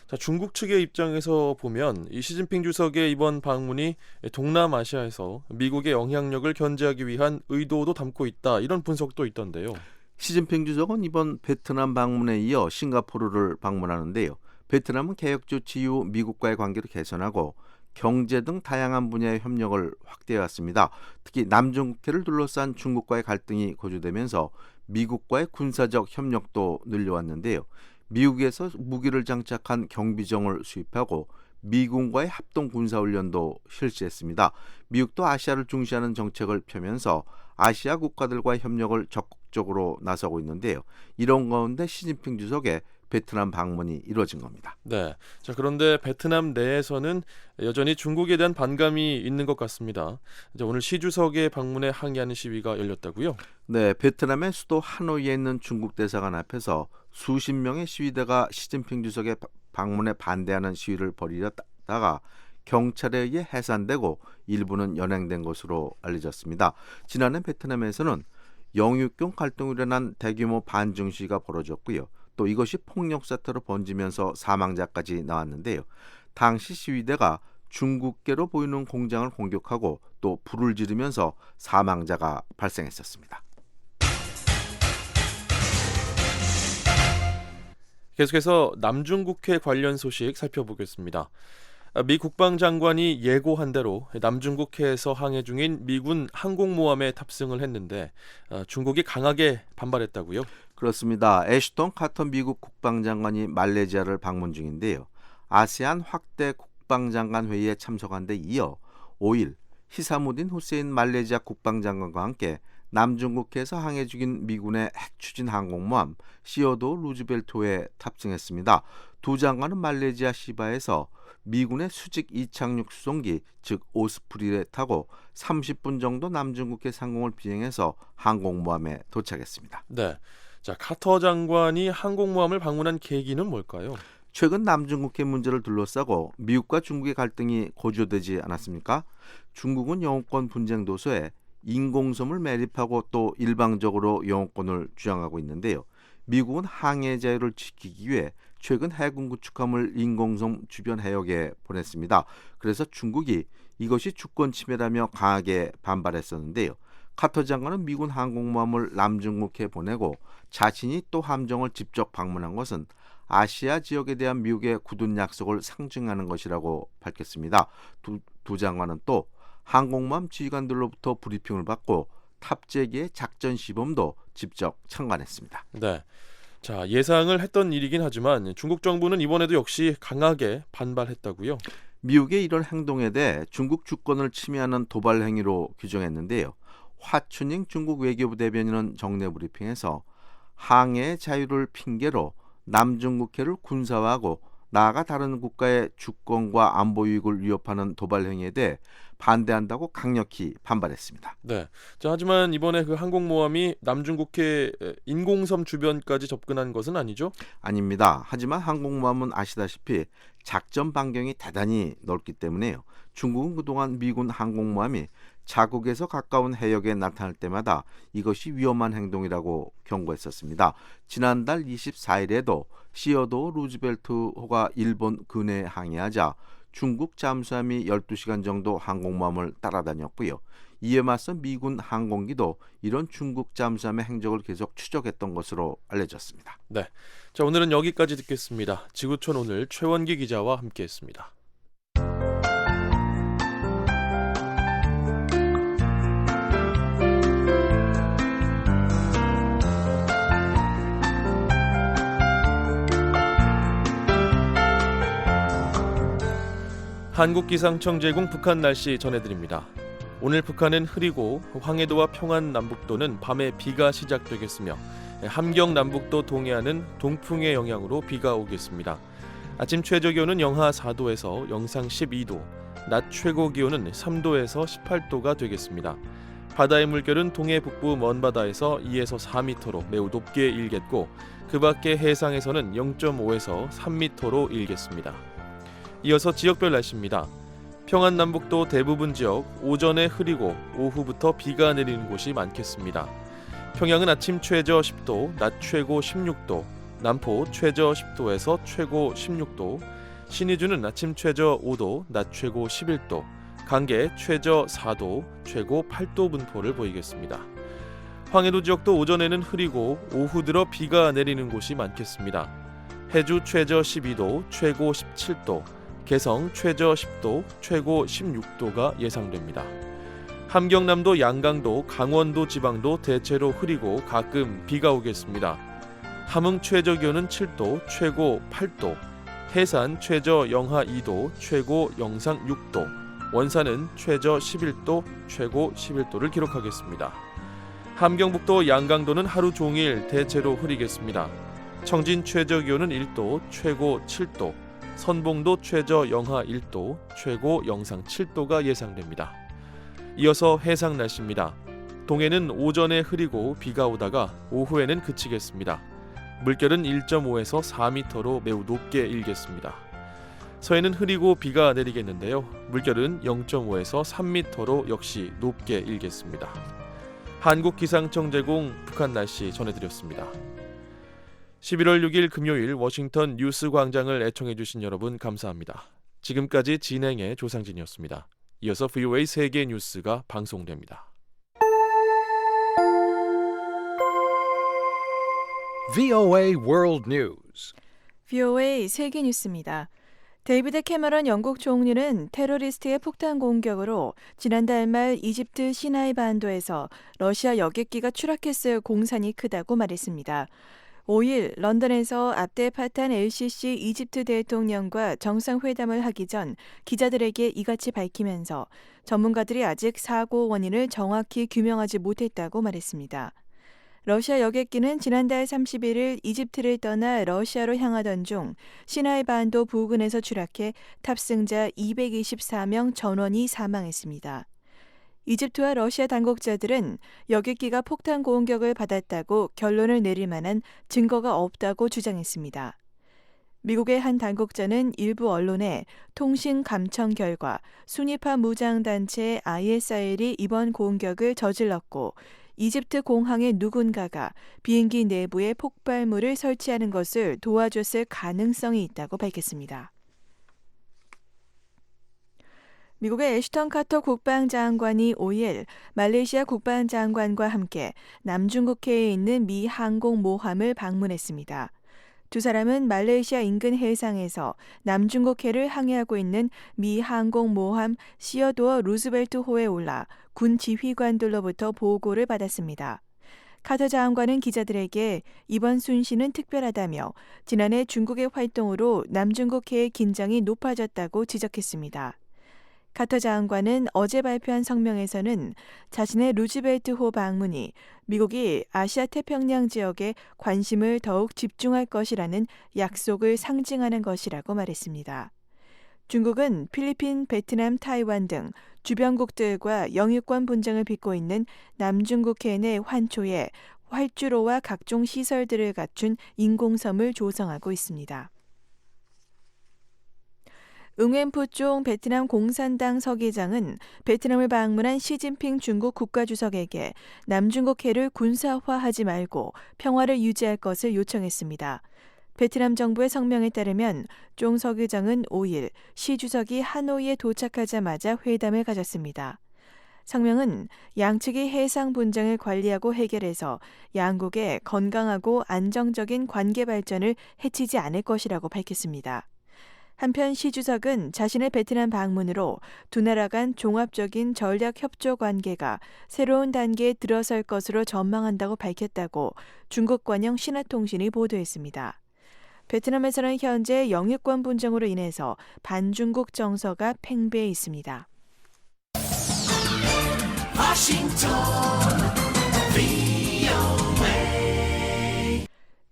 자, 중국 측의 입장에서 보면 이 시진핑 주석의 이번 방문이 동남아시아에서 미국의 영향력을 견제하기 위한 의도도 담고 있다, 이런 분석도 있던데요. 시진핑 주석은 이번 베트남 방문에 이어 싱가포르를 방문하는데요. 베트남은 개혁 조치 이후 미국과의 관계를 개선하고 경제 등 다양한 분야의 협력을 확대해왔습니다. 특히 남중국해를 둘러싼 중국과의 갈등이 고조되면서 미국과의 군사적 협력도 늘려왔는데요. 미국에서 무기를 장착한 경비정을 수입하고 미군과의 합동 군사훈련도 실시했습니다. 미국도 아시아를 중시하는 정책을 펴면서 아시아 국가들과의 협력을 적극적으로 나서고 있는데요. 이런 가운데 시진핑 주석의 베트남 방문이 이루어진 겁니다. 네. 자, 그런데 베트남 내에서는 여전히 중국에 대한 반감이 있는 것 같습니다. 이제 오늘 시 주석의 방문에 항의하는 시위가 열렸다고요? 네, 베트남의 수도 하노이에 있는 중국 대사관 앞에서 수십 명의 시위대가 시진핑 주석의 방문에 반대하는 시위를 벌이다가 경찰에 의해 해산되고 일부는 연행된 것으로 알려졌습니다. 지난해 베트남에서는 영유권 갈등으로 인한 대규모 반중 시위가 벌어졌고요. 또 이것이 폭력 사태로 번지면서 사망자까지 나왔는데요. 당시 시위대가 중국계로 보이는 공장을 공격하고 또 불을 지르면서 사망자가 발생했었습니다. 계속해서 남중국해 관련 소식 살펴보겠습니다. 미 국방장관이 예고한 대로 남중국해에서 항해 중인 미군 항공모함에 탑승을 했는데 중국이 강하게 반발했다고요? 그렇습니다. 애쉬턴 카터 미국 국방장관이 말레이시아를 방문 중인데요. 아세안 확대 국방장관 회의에 참석한 데 이어 5일 히사무딘 후세인 말레이시아 국방장관과 함께 남중국해에서 항해 중인 미군의 핵추진 항공모함 시어도 루즈벨트호에 탑승했습니다. 두 장관은 말레이시아 시바에서 미군의 수직 이착륙 수송기 즉 오스프리를 타고 30분 정도 남중국해 상공을 비행해서 항공모함에 도착했습니다. 네, 자 카터 장관이 항공모함을 방문한 계기는 뭘까요? 최근 남중국해 문제를 둘러싸고 미국과 중국의 갈등이 고조되지 않았습니까? 중국은 영유권 분쟁 도서에 인공섬을 매립하고 또 일방적으로 영유권을 주장하고 있는데요. 미국은 항해 자유를 지키기 위해 최근 해군 구축함을 인공섬 주변 해역에 보냈습니다. 그래서 중국이 이것이 주권 침해라며 강하게 반발했었는데요. 카터 장관은 미군 항공모함을 남중국해에 보내고 자신이 또 함정을 직접 방문한 것은 아시아 지역에 대한 미국의 굳은 약속을 상징하는 것이라고 밝혔습니다. 두 장관은 또 항공모함 지휘관들로부터 브리핑을 받고 탑재기의 작전 시범도 직접 참관했습니다. 네. 자, 예상을 했던 일이긴 하지만 중국 정부는 이번에도 역시 강하게 반발했다고요? 미국의 이런 행동에 대해 중국 주권을 침해하는 도발 행위로 규정했는데요. 화춘잉 중국 외교부 대변인은 정례 브리핑에서 항해의 자유를 핑계로 남중국해를 군사화하고 나아가 다른 국가의 주권과 안보 유익을 위협하는 도발 행위에 대해 반대한다고 강력히 반발했습니다. 네. 자, 하지만 이번에 그 항공모함이 남중국해 인공섬 주변까지 접근한 것은 아니죠? 아닙니다. 하지만 항공모함은 아시다시피 작전 반경이 대단히 넓기 때문에요. 중국은 그동안 미군 항공모함이 자국에서 가까운 해역에 나타날 때마다 이것이 위험한 행동이라고 경고했었습니다. 지난달 24일에도 시어도 루즈벨트호가 일본 근해에 항해하자 중국 잠수함이 12시간 정도 항공모함을 따라다녔고요. 이에 맞서 미군 항공기도 이런 중국 잠수함의 행적을 계속 추적했던 것으로 알려졌습니다. 네, 자 오늘은 여기까지 듣겠습니다. 지구촌 오늘 최원기 기자와 함께했습니다. 한국기상청 제공 북한 날씨 전해드립니다. 오늘 북한은 흐리고 황해도와 평안 남북도는 밤에 비가 시작되겠으며 함경 남북도 동해안은 동풍의 영향으로 비가 오겠습니다. 아침 최저 기온은 영하 4도에서 영상 12도, 낮 최고 기온은 3도에서 18도가 되겠습니다. 바다의 물결은 동해 북부 먼바다에서 2에서 4m로 매우 높게 일겠고 그 밖의 해상에서는 0.5에서 3m로 일겠습니다. 이어서 지역별 날씨입니다. 평안 남북도 대부분 지역 오전에 흐리고 오후부터 비가 내리는 곳이 많겠습니다. 평양은 아침 최저 10도, 낮 최고 16도, 남포 최저 10도에서 최고 16도, 신의주는 아침 최저 5도, 낮 최고 11도, 강계 최저 4도, 최고 8도 분포를 보이겠습니다. 황해도 지역도 오전에는 흐리고 오후 들어 비가 내리는 곳이 많겠습니다. 해주 최저 12도, 최고 17도, 개성 최저 10도, 최고 16도가 예상됩니다. 함경남도, 양강도, 강원도 지방도 대체로 흐리고 가끔 비가 오겠습니다. 함흥 최저 기온은 7도, 최고 8도, 해산 최저 영하 2도, 최고 영상 6도, 원산은 최저 11도, 최고 11도를 기록하겠습니다. 함경북도, 양강도는 하루 종일 대체로 흐리겠습니다. 청진 최저 기온은 1도, 최고 7도, 선봉도 최저 영하 1도, 최고 영상 7도가 예상됩니다. 이어서 해상 날씨입니다. 동해는 오전에 흐리고 비가 오다가 오후에는 그치겠습니다. 물결은 1.5에서 4m로 매우 높게 일겠습니다. 서해는 흐리고 비가 내리겠는데요. 물결은 0.5에서 3m로 역시 높게 일겠습니다. 한국기상청 제공 북한 날씨 전해드렸습니다. 11월 6일 금요일 워싱턴 뉴스 광장을 애청해 주신 여러분 감사합니다. 지금까지 진행의 조상진이었습니다. 이어서 VOA 세계 뉴스가 방송됩니다. VOA World News. VOA 세계 뉴스입니다. 데이비드 캐머런 영국 총리는 테러리스트의 폭탄 공격으로 지난달 말 이집트 시나이 반도에서 러시아 여객기가 추락했을 공산이 크다고 말했습니다. 5일 런던에서 압델 파탄 LCC 이집트 대통령과 정상회담을 하기 전 기자들에게 이같이 밝히면서 전문가들이 아직 사고 원인을 정확히 규명하지 못했다고 말했습니다. 러시아 여객기는 지난달 31일 이집트를 떠나 러시아로 향하던 중 시나이 반도 부근에서 추락해 탑승자 224명 전원이 사망했습니다. 이집트와 러시아 당국자들은 여객기가 폭탄 공격을 받았다고 결론을 내릴 만한 증거가 없다고 주장했습니다. 미국의 한 당국자는 일부 언론에 통신 감청 결과 순위파 무장단체 ISIL이 이번 공격을 저질렀고 이집트 공항의 누군가가 비행기 내부에 폭발물을 설치하는 것을 도와줬을 가능성이 있다고 밝혔습니다. 미국의 애슈턴 카터 국방장관이 5일 말레이시아 국방장관과 함께 남중국해에 있는 미 항공모함을 방문했습니다. 두 사람은 말레이시아 인근 해상에서 남중국해를 항해하고 있는 미 항공모함 시어도어 루즈벨트호에 올라 군 지휘관들로부터 보고를 받았습니다. 카터 장관은 기자들에게 이번 순시는 특별하다며 지난해 중국의 활동으로 남중국해의 긴장이 높아졌다고 지적했습니다. 카터 장관은 어제 발표한 성명에서는 자신의 루즈벨트호 방문이 미국이 아시아 태평양 지역에 관심을 더욱 집중할 것이라는 약속을 상징하는 것이라고 말했습니다. 중국은 필리핀, 베트남, 타이완 등 주변국들과 영유권 분쟁을 빚고 있는 남중국해 내 환초에 활주로와 각종 시설들을 갖춘 인공섬을 조성하고 있습니다. 응웬푸총 베트남 공산당 서기장은 베트남을 방문한 시진핑 중국 국가주석에게 남중국해를 군사화하지 말고 평화를 유지할 것을 요청했습니다. 베트남 정부의 성명에 따르면 종 서기장은 5일 시 주석이 하노이에 도착하자마자 회담을 가졌습니다. 성명은 양측이 해상 분쟁을 관리하고 해결해서 양국의 건강하고 안정적인 관계 발전을 해치지 않을 것이라고 밝혔습니다. 한편 시 주석은 자신의 베트남 방문으로 두 나라 간 종합적인 전략 협조 관계가 새로운 단계에 들어설 것으로 전망한다고 밝혔다고 중국 관영 신화통신이 보도했습니다. 베트남에서는 현재 영유권 분쟁으로 인해서 반중국 정서가 팽배해 있습니다.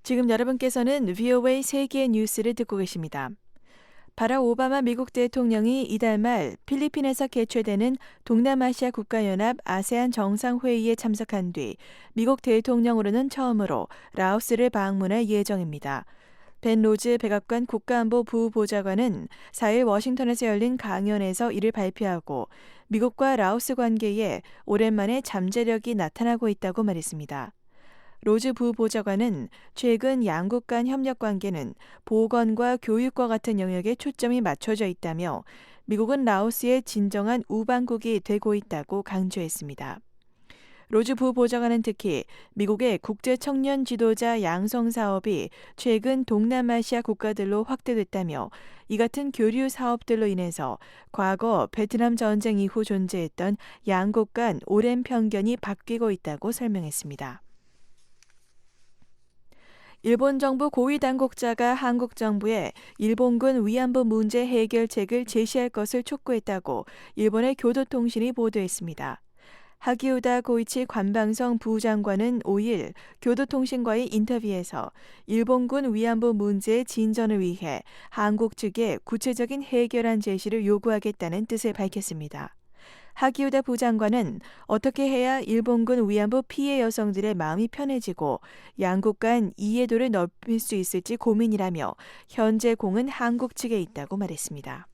지금 여러분께서는 VOA 세계 뉴스를 듣고 계십니다. 바락 오바마 미국 대통령이 이달 말 필리핀에서 개최되는 동남아시아 국가연합 아세안 정상회의에 참석한 뒤 미국 대통령으로는 처음으로 라오스를 방문할 예정입니다. 벤 로즈 백악관 국가안보 부보좌관은 4일 워싱턴에서 열린 강연에서 이를 발표하고 미국과 라오스 관계에 오랜만에 잠재력이 나타나고 있다고 말했습니다. 로즈 부보좌관은 최근 양국 간 협력 관계는 보건과 교육과 같은 영역에 초점이 맞춰져 있다며 미국은 라오스의 진정한 우방국이 되고 있다고 강조했습니다. 로즈 부보좌관은 특히 미국의 국제 청년 지도자 양성 사업이 최근 동남아시아 국가들로 확대됐다며 이 같은 교류 사업들로 인해서 과거 베트남 전쟁 이후 존재했던 양국 간 오랜 편견이 바뀌고 있다고 설명했습니다. 일본 정부 고위 당국자가 한국 정부에 일본군 위안부 문제 해결책을 제시할 것을 촉구했다고 일본의 교도통신이 보도했습니다. 하기우다 고이치 관방성 부장관은 5일 교도통신과의 인터뷰에서 일본군 위안부 문제의 진전을 위해 한국 측에 구체적인 해결안 제시를 요구하겠다는 뜻을 밝혔습니다. 하기우다 부장관은 어떻게 해야 일본군 위안부 피해 여성들의 마음이 편해지고 양국 간 이해도를 넓힐 수 있을지 고민이라며 현재 공은 한국 측에 있다고 말했습니다.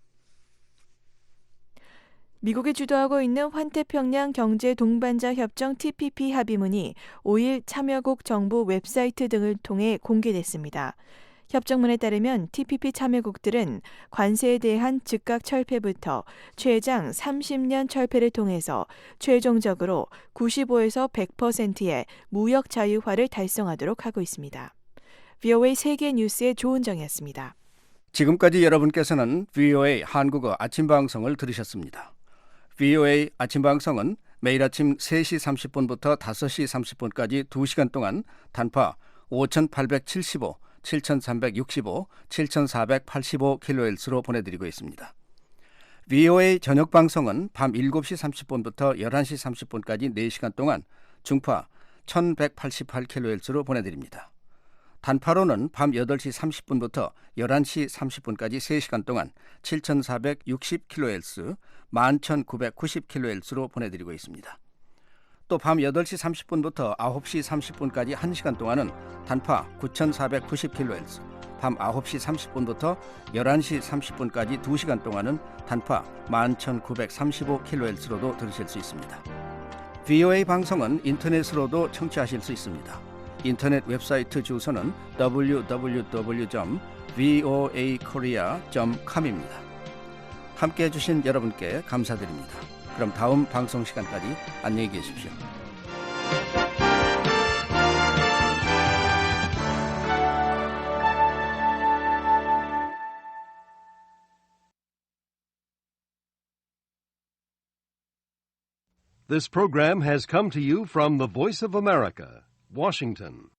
미국이 주도하고 있는 환태평양 경제 동반자 협정 TPP 합의문이 5일 참여국 정부 웹사이트 등을 통해 공개됐습니다. 협정문에 따르면 TPP 참여국들은 관세에 대한 즉각 철폐부터 최장 30년 철폐를 통해서 최종적으로 95에서 100%의 무역 자유화를 달성하도록 하고 있습니다. VOA 세계 뉴스의 조은정이었습니다. 지금까지 여러분께서는 VOA 한국어 아침 방송을 들으셨습니다. VOA 아침 방송은 매일 아침 3시 30분부터 5시 30분까지 2시간 동안 단파 5875, 7365, 7485kHz로 보내드리고 있습니다. VOA 저녁 방송은 밤 7시 30분부터 11시 30분까지 4시간 동안 중파 1188kHz로 보내드립니다. 단파로는 밤 8시 30분부터 11시 30분까지 3시간 동안 7460kHz, 11990kHz로 보내드리고 있습니다. 또 밤 8시 30분부터 9시 30분까지 1시간 동안은 단파 9490kHz, 밤 9시 30분부터 11시 30분까지 2시간 동안은 단파 11935kHz로도 들으실 수 있습니다. VOA 방송은 인터넷으로도 청취하실 수 있습니다. 인터넷 웹사이트 주소는 www.voakorea.com입니다. 함께해 주신 여러분께 감사드립니다. 그럼 다음 방송 시간까지 안녕히 계십시오. This program has come to you from the Voice of America, Washington.